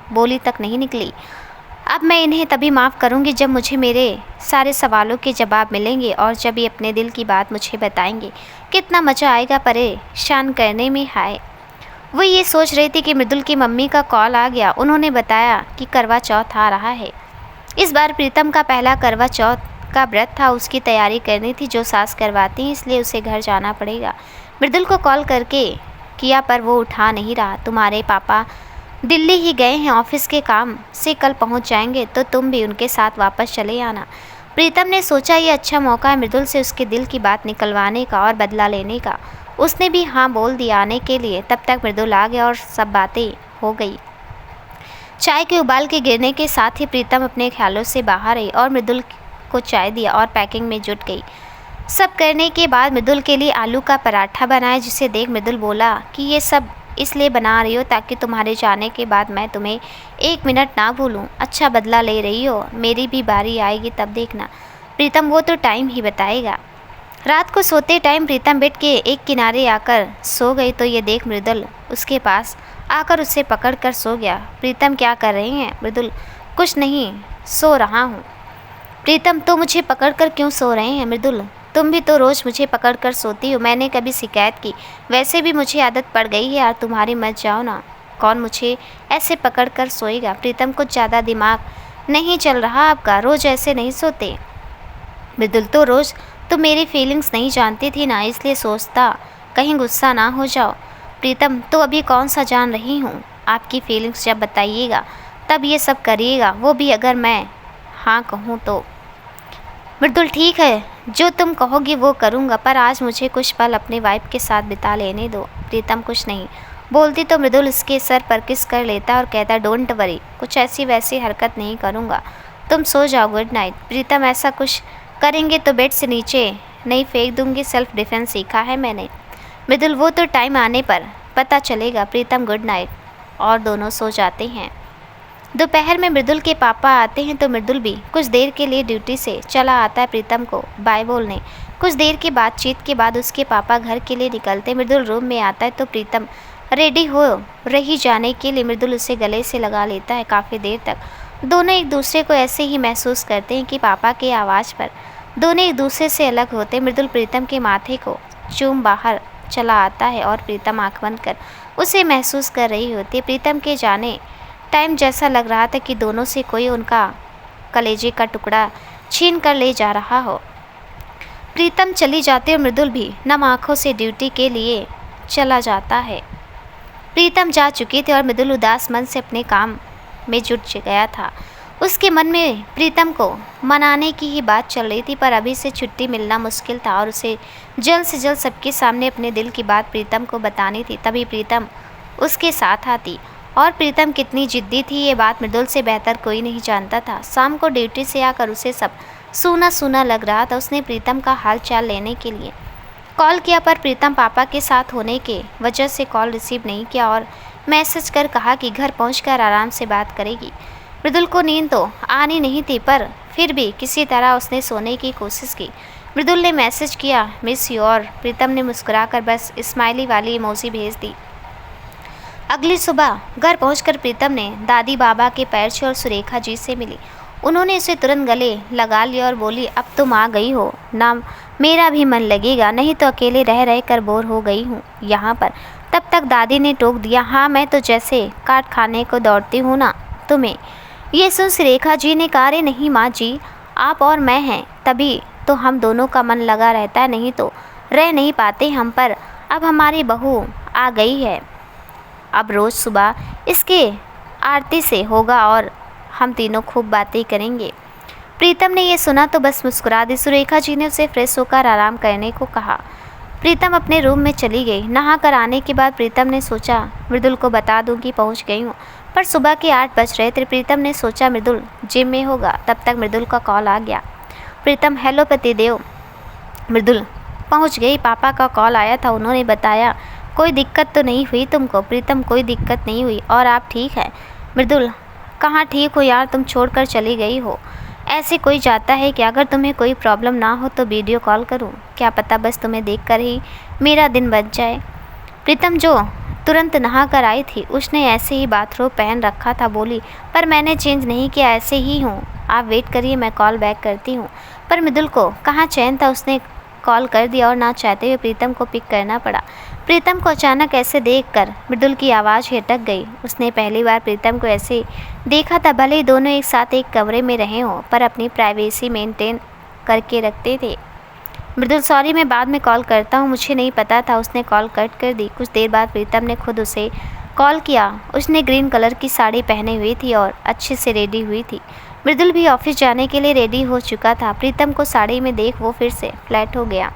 बोली तक नहीं निकली। अब मैं इन्हें तभी माफ़ करूंगी जब मुझे मेरे सारे सवालों के जवाब मिलेंगे और जब ये अपने दिल की बात मुझे बताएंगे। कितना मज़ा आएगा परेशान करने में। हाय, वो ये सोच रही थी कि मृदुल की मम्मी का कॉल आ गया। उन्होंने बताया कि करवा चौथ आ रहा है। इस बार प्रीतम का पहला करवा चौथ का व्रत था, उसकी तैयारी करनी थी जो सास करवाती हैं, इसलिए उसे घर जाना पड़ेगा। मृदुल को कॉल करके किया पर वो उठा नहीं रहा। तुम्हारे पापा दिल्ली ही गए हैं, ऑफिस के काम से कल पहुंच जाएंगे, तो तुम भी उनके साथ वापस चले आना। प्रीतम ने सोचा ये अच्छा मौका है मृदुल से उसके दिल की बात निकलवाने का और बदला लेने का। उसने भी हाँ बोल दिया आने के लिए। तब तक मृदुल आ गया और सब बातें हो गई। चाय के उबाल के गिरने के साथ ही प्रीतम अपने ख्यालों से बाहर आई और मृदुल को चाय दिया और पैकिंग में जुट गई। सब करने के बाद मृदुल के लिए आलू का पराठा बनाया, जिसे देख मृदुल बोला कि ये सब इसलिए बना रही हो ताकि तुम्हारे जाने के बाद मैं तुम्हें एक मिनट ना भूलूं। अच्छा बदला ले रही हो, मेरी भी बारी आएगी तब देखना। प्रीतम: वो तो टाइम ही बताएगा। रात को सोते टाइम प्रीतम बेड के एक किनारे आकर सो गई, तो ये देख मृदुल उसके पास आकर उसे पकड़ कर सो गया। प्रीतम: क्या कर रहे हैं? मृदुल: कुछ नहीं, सो रहा हूँ। प्रीतम: तो मुझे पकड़ कर क्यों सो रहे हैं? मृदुल: तुम भी तो रोज़ मुझे पकड़ कर सोती हो, मैंने कभी शिकायत की? वैसे भी मुझे आदत पड़ गई है यार तुम्हारी, मत जाओ ना। कौन मुझे ऐसे पकड़ कर सोएगा? प्रीतम: कुछ ज़्यादा दिमाग नहीं चल रहा आपका, रोज़ ऐसे नहीं सोते। मृदुल: तो रोज़ तुम मेरी फीलिंग्स नहीं जानती थी ना, इसलिए सोचता कहीं गुस्सा ना हो जाओ। प्रीतम: तो अभी कौन सा जान रही हूँ आपकी फीलिंग्स, जब बताइएगा तब ये सब करिएगा, वो भी अगर मैं हाँ कहूँ तो। मृदुल: ठीक है, जो तुम कहोगी वो करूँगा, पर आज मुझे कुछ पल अपने वाइफ के साथ बिता लेने दो। प्रीतम कुछ नहीं बोलती तो मृदुल उसके सर पर किस कर लेता और कहता: डोंट वरी, कुछ ऐसी वैसी हरकत नहीं करूँगा, तुम सो जाओ, गुड नाइट। प्रीतम: ऐसा कुछ करेंगे तो बेड से नीचे नहीं फेंक दूँगी, सेल्फ डिफेंस सीखा है मैंने। मृदुल: वो तो टाइम आने पर पता चलेगा। प्रीतम: गुड नाइट। और दोनों सो जाते हैं। दोपहर में मृदुल के पापा आते हैं तो मृदुल भी कुछ देर के लिए ड्यूटी से चला आता है प्रीतम को बाय बोलने। कुछ देर की बातचीत के बाद उसके पापा घर के लिए निकलते। मृदुल रूम में आता है तो प्रीतम रेडी हो रही जाने के लिए मृदुल उसे गले से लगा लेता है। काफ़ी देर तक दोनों एक दूसरे को ऐसे ही महसूस करते हैं कि पापा के आवाज़ पर दोनों एक दूसरे से अलग होते। मृदुल प्रीतम के माथे को चूम बाहर चला आता है और प्रीतम आँख बंद कर उसे महसूस कर रही होती है। प्रीतम के जाने टाइम जैसा लग रहा था कि दोनों से कोई उनका कलेजे का टुकड़ा छीन कर ले जा रहा हो। प्रीतम चली जाती और मृदुल भी नम आँखों से ड्यूटी के लिए चला जाता है। प्रीतम जा चुकी थी और मृदुल उदास मन से अपने काम में जुट गया था। उसके मन में प्रीतम को मनाने की ही बात चल रही थी, पर अभी से छुट्टी मिलना मुश्किल था और उसे जल्द से जल्द सबके सामने अपने दिल की बात प्रीतम को बतानी थी। तभी प्रीतम उसके साथ आती और प्रीतम कितनी जिद्दी थी ये बात मृदुल से बेहतर कोई नहीं जानता था। शाम को ड्यूटी से आकर उसे सब सूना सूना लग रहा था। उसने प्रीतम का हाल चाल लेने के लिए कॉल किया, पर प्रीतम पापा के साथ होने के वजह से कॉल रिसीव नहीं किया और मैसेज कर कहा कि घर पहुंचकर आराम से बात करेगी। मृदुल को नींद तो आनी नहीं थी, पर फिर भी किसी तरह उसने सोने की कोशिश की। मृदुल ने मैसेज किया मिस यू और प्रीतम ने मुस्कुराकर बस स्माइली वाली इमोजी भेज दी। अगली सुबह घर पहुंचकर प्रीतम ने दादी बाबा के पैर छुए और सुरेखा जी से मिली। उन्होंने उसे तुरंत गले लगा लिया और बोली अब तुम आ गई हो ना, मेरा भी मन लगेगा, नहीं तो अकेले रह रह कर बोर हो गई हूँ यहाँ पर। तब तक दादी ने टोक दिया, हाँ मैं तो जैसे काट खाने को दौड़ती हूँ ना तुम्हें। ये सुन सुरेखा जी ने कहा अरे नहीं माँ जी, आप और मैं हैं तभी तो हम दोनों का मन लगा रहता है, नहीं तो रह नहीं पाते हम। पर अब हमारी बहू आ गई है, अब रोज़ सुबह इसके आरती से होगा और हम तीनों खूब बातें करेंगे। प्रीतम ने ये सुना तो बस मुस्कुरा दी। सुरेखा जी ने उसे फ्रेश होकर आराम करने को कहा। प्रीतम अपने रूम में चली गई। नहा कर आने के बाद प्रीतम ने सोचा मृदुल को बता दूं कि पहुंच गई हूँ, पर सुबह के 8 बज रहे थे। प्रीतम ने सोचा मृदुल जिम में होगा। तब तक मृदुल का कॉल आ गया। प्रीतम हेलो पतिदेव। मृदुल पहुँच गई, पापा का कॉल आया था, उन्होंने बताया कोई दिक्कत तो नहीं हुई तुमको। प्रीतम कोई दिक्कत नहीं हुई और आप ठीक हैं। मृदुल कहाँ ठीक हो यार, तुम छोड़कर चली गई हो, ऐसे कोई जाता है कि अगर तुम्हें कोई प्रॉब्लम ना हो तो वीडियो कॉल करूं, क्या पता बस तुम्हें देखकर ही मेरा दिन बच जाए। प्रीतम जो तुरंत नहा कर आई थी उसने ऐसे ही बाथरोब पहन रखा था, बोली पर मैंने चेंज नहीं किया, ऐसे ही हूँ, आप वेट करिए मैं कॉल बैक करती हूँ। पर मृदुल को कहाँ चैन था, उसने कॉल कर दिया और ना चाहते हुए प्रीतम को पिक करना पड़ा। प्रीतम को अचानक ऐसे देखकर मृदुल की आवाज़ हिटक गई। उसने पहली बार प्रीतम को ऐसे देखा था। भले ही दोनों एक साथ एक कमरे में रहे हों, पर अपनी प्राइवेसी मेंटेन करके रखते थे। मृदुल सॉरी मैं बाद में कॉल करता हूँ, मुझे नहीं पता था। उसने कॉल कट कर दी। कुछ देर बाद प्रीतम ने खुद उसे कॉल किया। उसने ग्रीन कलर की साड़ी पहनी हुई थी और अच्छे से रेडी हुई थी। मृदुल भी ऑफिस जाने के लिए रेडी हो चुका था। प्रीतम को साड़ी में देख वो फिर से फ्लैट हो गया।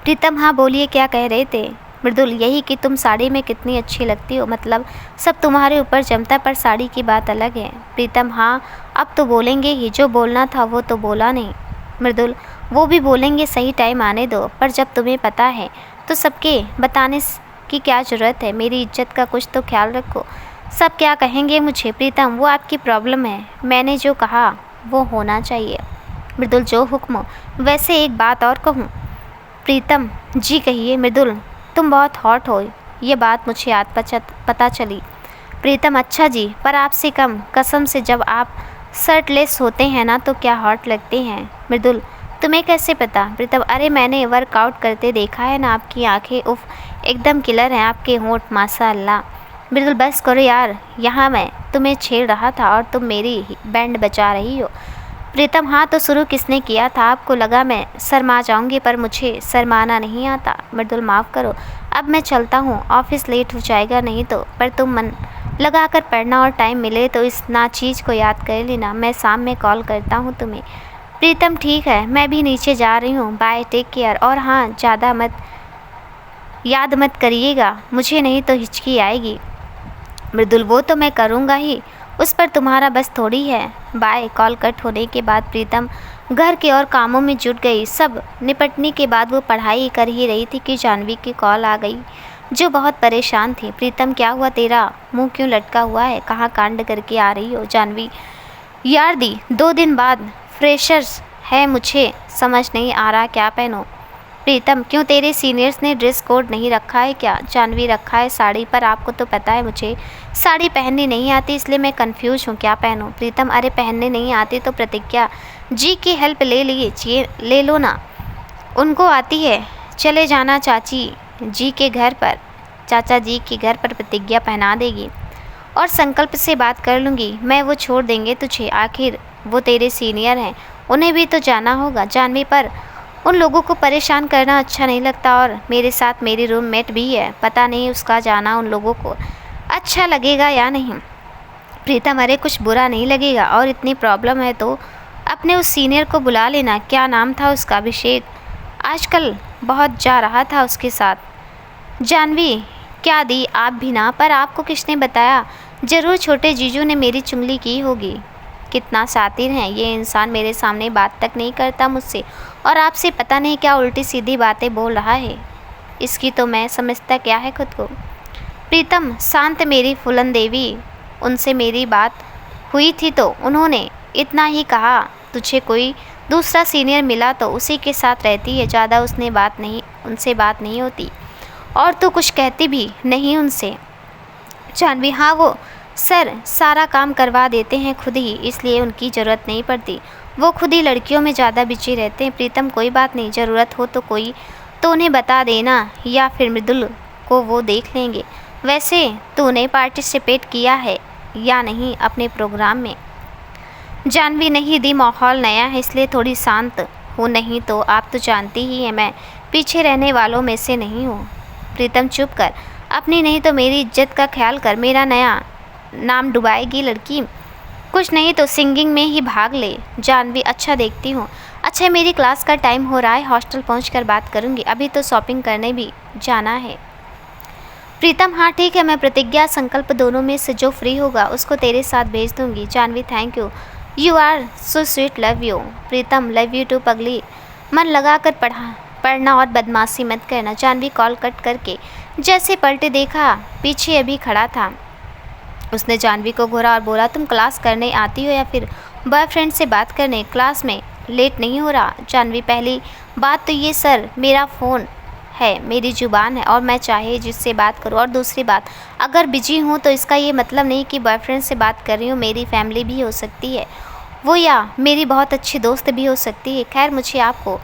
प्रीतम हाँ बोलिए, क्या कह रहे थे? मृदुल यही कि तुम साड़ी में कितनी अच्छी लगती हो, मतलब सब तुम्हारे ऊपर जमता, पर साड़ी की बात अलग है। प्रीतम हाँ अब तो बोलेंगे ही, जो बोलना था वो तो बोला नहीं। मृदुल वो भी बोलेंगे, सही टाइम आने दो, पर जब तुम्हें पता है तो सबके बताने की क्या ज़रूरत है। मेरी इज्जत का कुछ तो ख्याल रखो, सब क्या कहेंगे मुझे। प्रीतम वो आपकी प्रॉब्लम है, मैंने जो कहा वो होना चाहिए। मृदुल जो हुक्म। वैसे एक बात और कहूँ? प्रीतम जी कहिए। मृदुल तुम बहुत हॉट हो, ये बात मुझे आज पता चली। प्रीतम अच्छा जी, पर आपसे कम, कसम से जब आप शर्टलेस होते हैं ना तो क्या हॉट लगते हैं। मृदुल तुम्हें कैसे पता? प्रीतम अरे मैंने वर्कआउट करते देखा है ना, आपकी आंखें उफ एकदम किलर हैं, आपके होंठ माशाअल्लाह। मृदुल बस करो यार, यहाँ मैं तुम्हें छेड़ रहा था और तुम मेरी बैंड बजा रही हो। प्रीतम हाँ तो शुरू किसने किया था? आपको लगा मैं शर्मा जाऊंगी, पर मुझे शर्माना नहीं आता। मृदुल माफ़ करो, अब मैं चलता हूँ, ऑफिस लेट हो जाएगा नहीं तो। पर तुम मन लगा कर पढ़ना और टाइम मिले तो इस चीज़ को याद कर लेना। मैं शाम में कॉल करता हूँ तुम्हें। प्रीतम ठीक है, मैं भी नीचे जा रही हूँ, बाय टेक केयर। और हाँ ज़्यादा याद मत करिएगा मुझे, नहीं तो हिचकी आएगी। मृदुल वो तो मैं करूँगा ही, उस पर तुम्हारा बस थोड़ी है। बाय। कॉल कट होने के बाद प्रीतम घर के और कामों में जुट गई। सब निपटने के बाद वो पढ़ाई कर ही रही थी कि जाह्नवी की कॉल आ गई। जो बहुत परेशान थी। प्रीतम, क्या हुआ, तेरा मुंह क्यों लटका हुआ है, कहाँ कांड करके आ रही हो? जानवी, यार दी, 2 दिन बाद फ्रेशर्स है, मुझे समझ नहीं आ रहा क्या पहनूं। प्रीतम, क्यों तेरे सीनियर्स ने ड्रेस कोड नहीं रखा है क्या? जानवी, रखा है साड़ी, पर आपको तो पता है मुझे साड़ी पहननी नहीं आती, इसलिए मैं कंफ्यूज हूँ क्या पहनूं। प्रीतम, अरे पहनने नहीं आती तो प्रतिज्ञा जी की हेल्प ले लो ना, उनको आती है। चले जाना चाची जी के घर पर, चाचा जी के घर पर प्रतिज्ञा पहना देगी और संकल्प से बात कर लूँगी मैं, वो छोड़ देंगे तुझे, आखिर वो तेरे सीनियर हैं, उन्हें भी तो जाना होगा। जानवी, पर उन लोगों को परेशान करना अच्छा नहीं लगता, और मेरे साथ मेरी रूममेट भी है, पता नहीं उसका जाना उन लोगों को अच्छा लगेगा या नहीं। प्रीतम, अरे कुछ बुरा नहीं लगेगा, और इतनी प्रॉब्लम है तो अपने उस सीनियर को बुला लेना, क्या नाम था उसका, अभिषेक, आजकल बहुत जा रहा था उसके साथ। जानवी, क्या दी, आप भी ना, पर आपको किसने बताया? ज़रूर छोटे जीजू ने मेरी चुगली की होगी। कितना शातिर हैं ये इंसान, मेरे सामने बात तक नहीं करता मुझसे, और आपसे पता नहीं क्या उल्टी सीधी बातें बोल रहा है। इसकी तो मैं समझता क्या है खुद को। प्रीतम, शांत मेरी फूलन देवी, उनसे मेरी बात हुई थी तो उन्होंने इतना ही कहा, तुझे कोई दूसरा सीनियर मिला तो उसी के साथ रहती है, ज़्यादा उनसे बात नहीं होती, और तो कुछ कहती भी नहीं उनसे। जानवी, हाँ, वो सर सारा काम करवा देते हैं खुद ही, इसलिए उनकी ज़रूरत नहीं पड़ती, वो खुद ही लड़कियों में ज़्यादा बिजी रहते हैं। प्रीतम, कोई बात नहीं, ज़रूरत हो तो कोई तो उन्हें बता देना, या फिर मृदुल को वो देख लेंगे। वैसे तूने पार्टिसिपेट किया है या नहीं अपने प्रोग्राम में? जानवी, नहीं दी, माहौल नया है इसलिए थोड़ी शांत हूँ, नहीं तो आप तो जानती ही हैं मैं पीछे रहने वालों में से नहीं हूँ। प्रीतम, चुप कर, अपनी नहीं तो मेरी इज्जत का ख्याल कर, मेरा नया नाम डुबाएगी लड़की, कुछ नहीं तो सिंगिंग में ही भाग ले। जानवी, अच्छा देखती हूँ। अच्छा, मेरी क्लास का टाइम हो रहा है, हॉस्टल पहुँचकर बात करूँगी, अभी तो शॉपिंग करने भी जाना है। प्रीतम, हाँ ठीक है, मैं प्रतिज्ञा संकल्प दोनों में से जो फ्री होगा उसको तेरे साथ भेज दूँगी। Janvi, thank you, you are so sweet, love you. Pritam, love you too पगली, मन लगा कर पढ़ना और बदमाशी मत करना। जानवी कॉल कट करके जैसे पलटे देखा, पीछे अभी खड़ा था। उसने जानवी को घूरा और बोला, तुम क्लास करने आती हो या फिर बॉयफ्रेंड से बात करने? क्लास में लेट नहीं हो रहा? जानवी, पहली बात तो ये सर मेरा फ़ोन है, मेरी ज़ुबान है और मैं चाहे जिससे बात करूं, और दूसरी बात, अगर बिजी हूं तो इसका ये मतलब नहीं कि बॉयफ्रेंड से बात कर रही हूँ, मेरी फैमिली भी हो सकती है वो, या मेरी बहुत अच्छी दोस्त भी हो सकती है। खैर, मुझे आपको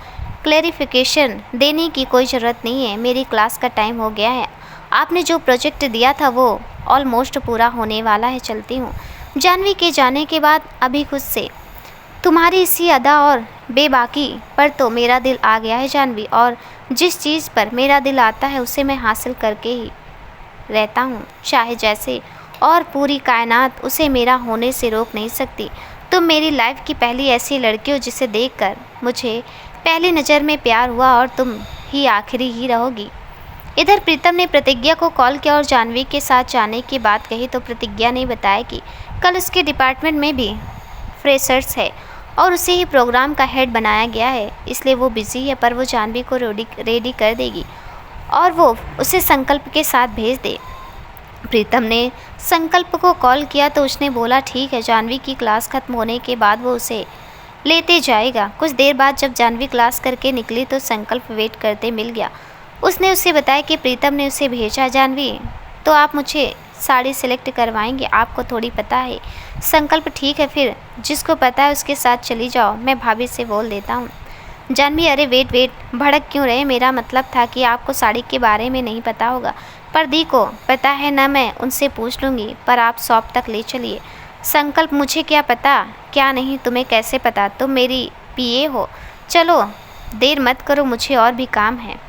क्लैरिफिकेशन देने की कोई ज़रूरत नहीं है, मेरी क्लास का टाइम हो गया है, आपने जो प्रोजेक्ट दिया था वो ऑलमोस्ट पूरा होने वाला है, चलती हूँ। जानवी के जाने के बाद अभी खुद से तुम्हारी इसी अदा और बेबाकी पर तो मेरा दिल आ गया है जानवी, और जिस चीज़ पर मेरा दिल आता है उसे मैं हासिल करके ही रहता हूँ, चाहे जैसे, और पूरी कायनात उसे मेरा होने से रोक नहीं सकती। तुम मेरी लाइफ की पहली ऐसी लड़की हो जिसे देखकर मुझे पहली नज़र में प्यार हुआ, और तुम ही आखिरी ही रहोगी। इधर प्रीतम ने प्रतिज्ञा को कॉल किया और जानवी के साथ जाने की बात कही तो प्रतिज्ञा ने बताया कि कल उसके डिपार्टमेंट में भी फ्रेशर्स है और उसे ही प्रोग्राम का हेड बनाया गया है, इसलिए वो बिज़ी है, पर वो जानवी को रेडी कर देगी और वो उसे संकल्प के साथ भेज दे। प्रीतम ने संकल्प को कॉल किया तो उसने बोला ठीक है, जानवी की क्लास ख़त्म होने के बाद वो उसे लेते जाएगा। कुछ देर बाद जब जानवी क्लास करके निकली तो संकल्प वेट करते मिल गया। उसने उसे बताया कि प्रीतम ने उसे भेजा, जानवी तो आप मुझे साड़ी सेलेक्ट करवाएंगे, आपको थोड़ी पता है। संकल्प ठीक है, फिर जिसको पता है उसके साथ चली जाओ, मैं भाभी से बोल देता हूँ। जानवी अरे वेट, भड़क क्यों रहे, मेरा मतलब था कि आपको साड़ी के बारे में नहीं पता होगा, पर दी को पता है ना, मैं उनसे पूछ लूँगी, पर आप शॉप तक ले चलिए। संकल्प मुझे क्या पता, क्या नहीं, तुम्हें कैसे पता, तुम मेरी पीए हो, चलो देर मत करो, मुझे और भी काम है।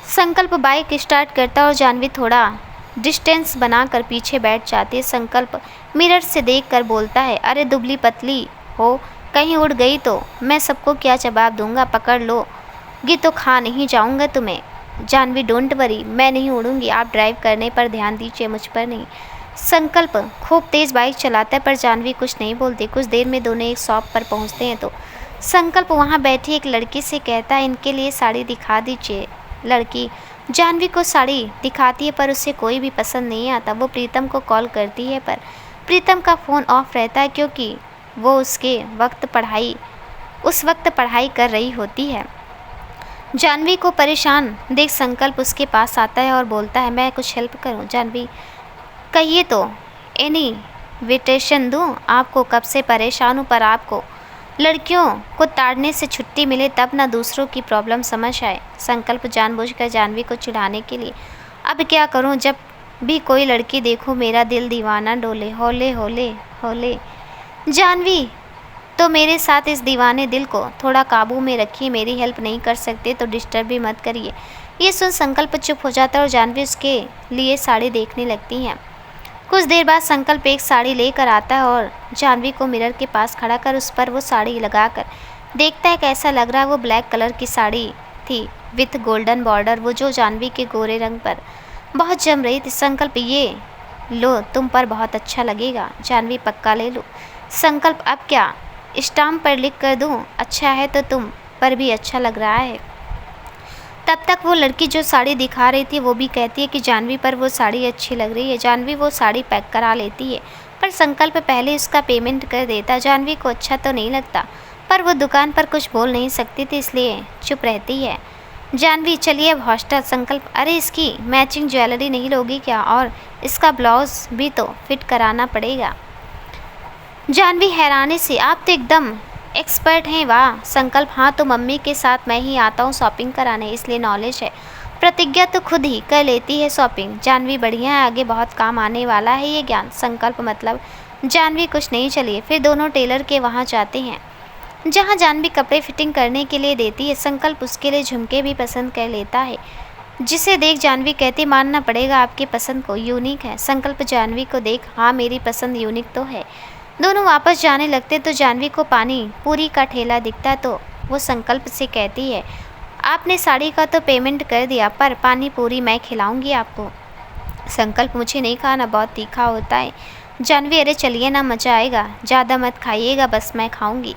संकल्प बाइक स्टार्ट करता और जानवी थोड़ा डिस्टेंस बनाकर पीछे बैठ जाती है। संकल्प मिरर से देखकर बोलता है, अरे दुबली पतली हो, कहीं उड़ गई तो मैं सबको क्या जवाब दूंगा, पकड़ लोगी तो खा नहीं जाऊंगा तुम्हें। जानवी डोंट वरी, मैं नहीं उड़ूंगी, आप ड्राइव करने पर ध्यान दीजिए, मुझ पर नहीं। संकल्प खूब तेज़ बाइक चलाता है पर जानवी कुछ नहीं बोलती। कुछ देर में दोनों एक शॉप पर पहुंचते हैं तो संकल्प वहां बैठी एक लड़की से कहता है, इनके लिए साड़ी दिखा दीजिए। लड़की जानवी को साड़ी दिखाती है पर उसे कोई भी पसंद नहीं आता। वो प्रीतम को कॉल करती है पर प्रीतम का फ़ोन ऑफ रहता है क्योंकि वो उस वक्त पढ़ाई कर रही होती है। जानवी को परेशान देख संकल्प उसके पास आता है और बोलता है, मैं कुछ हेल्प करूं? जानवी, कहिए तो, इनविटेशन दूं आपको? कब से परेशान हूँ पर आपको लड़कियों को ताड़ने से छुट्टी मिले तब ना दूसरों की प्रॉब्लम समझ आए। संकल्प जानबूझकर जानवी को चिढ़ाने के लिए, अब क्या करूं, जब भी कोई लड़की देखूं मेरा दिल दीवाना डोले, होले होले होले। जानवी, तो मेरे साथ इस दीवाने दिल को थोड़ा काबू में रखिए, मेरी हेल्प नहीं कर सकते तो डिस्टर्ब भी मत करिए। ये सुन संकल्प चुप हो जाता है और जानवी उसके लिए साड़ी देखने लगती हैं। कुछ देर बाद संकल्प एक साड़ी लेकर आता है और जानवी को मिरर के पास खड़ा कर उस पर वो साड़ी लगाकर देखता है कैसा लग रहा है। वो ब्लैक कलर की साड़ी थी विथ गोल्डन बॉर्डर, वो जो जानवी के गोरे रंग पर बहुत जम रही थी। संकल्प, ये लो, तुम पर बहुत अच्छा लगेगा। जानवी, पक्का ले लो। संकल्प, अब क्या स्टाम्प पर लिख कर दूँ? अच्छा है तो तुम पर भी अच्छा लग रहा है। तब तक वो लड़की जो साड़ी दिखा रही थी वो भी कहती है कि जानवी पर वो साड़ी अच्छी लग रही है। जानवी वो साड़ी पैक करा लेती है पर संकल्प पहले उसका पेमेंट कर देता। जानवी को अच्छा तो नहीं लगता पर वो दुकान पर कुछ बोल नहीं सकती थी इसलिए चुप रहती है। जानवी, चलिए अब हॉस्टल। संकल्प, अरे इसकी मैचिंग ज्वेलरी नहीं लोगी क्या? और इसका ब्लाउज भी तो फिट कराना पड़ेगा। जानवी हैरानी से, आप तो एकदम एक्सपर्ट हैं, वाह। संकल्प, हाँ तो मम्मी के साथ मैं ही आता हूँ शॉपिंग कराने, इसलिए नॉलेज है। प्रतिज्ञा तो खुद ही कर लेती है शॉपिंग। जानवी, बढ़िया है, आगे बहुत काम आने वाला है ये ज्ञान। संकल्प, मतलब? जानवी, कुछ नहीं, चलिए। फिर दोनों टेलर के वहाँ जाते हैं जहाँ जानवी कपड़े फिटिंग करने के लिए देती है। संकल्प उसके लिए झुमके भी पसंद कर लेता है जिसे देख जानवी कहती, मानना पड़ेगा आपकी पसंद को यूनिक है। संकल्प जानवी को देख, हाँ मेरी पसंद यूनिक तो है। दोनों वापस जाने लगते तो जानवी को पानी पूरी का ठेला दिखता तो वो संकल्प से कहती है, आपने साड़ी का तो पेमेंट कर दिया पर पानी पूरी मैं खिलाऊंगी आपको। संकल्प, मुझे नहीं खाना, बहुत तीखा होता है। जानवी, अरे चलिए ना, मज़ा आएगा, ज़्यादा मत खाइएगा, बस मैं खाऊंगी।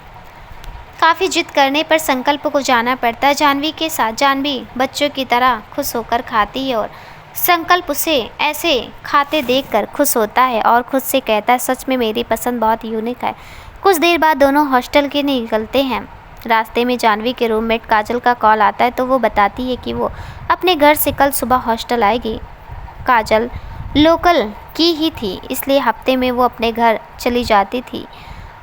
काफ़ी जिद करने पर संकल्प को जाना पड़ता है जानवी के साथ। जानवी बच्चों की तरह खुश होकर खाती है और संकल्प उसे ऐसे खाते देखकर खुश होता है और खुद से कहता है, सच में मेरी पसंद बहुत यूनिक है। कुछ देर बाद दोनों हॉस्टल के निकलते हैं। रास्ते में जानवी के रूममेट काजल का कॉल आता है तो वो बताती है कि वो अपने घर से कल सुबह हॉस्टल आएगी। काजल लोकल की ही थी इसलिए हफ्ते में वो अपने घर चली जाती थी।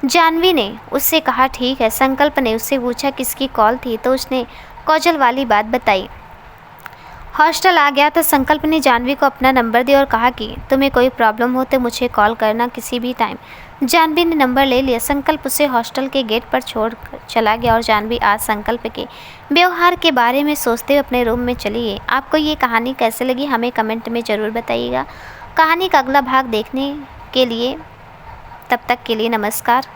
जानवी ने उससे कहा ठीक है। संकल्प ने उससे पूछा किसकी कॉल थी तो उसने काजल वाली बात बताई। हॉस्टल आ गया तो संकल्प ने जानवी को अपना नंबर दिया और कहा कि तुम्हें कोई प्रॉब्लम हो तो मुझे कॉल करना किसी भी टाइम। जानवी ने नंबर ले लिया। संकल्प उसे हॉस्टल के गेट पर छोड़ चला गया और जानवी आज संकल्प के व्यवहार के बारे में सोचते हुए अपने रूम में चली गई। आपको ये कहानी कैसे लगी हमें कमेंट में ज़रूर बताइएगा। कहानी का अगला भाग देखने के लिए तब तक के लिए नमस्कार।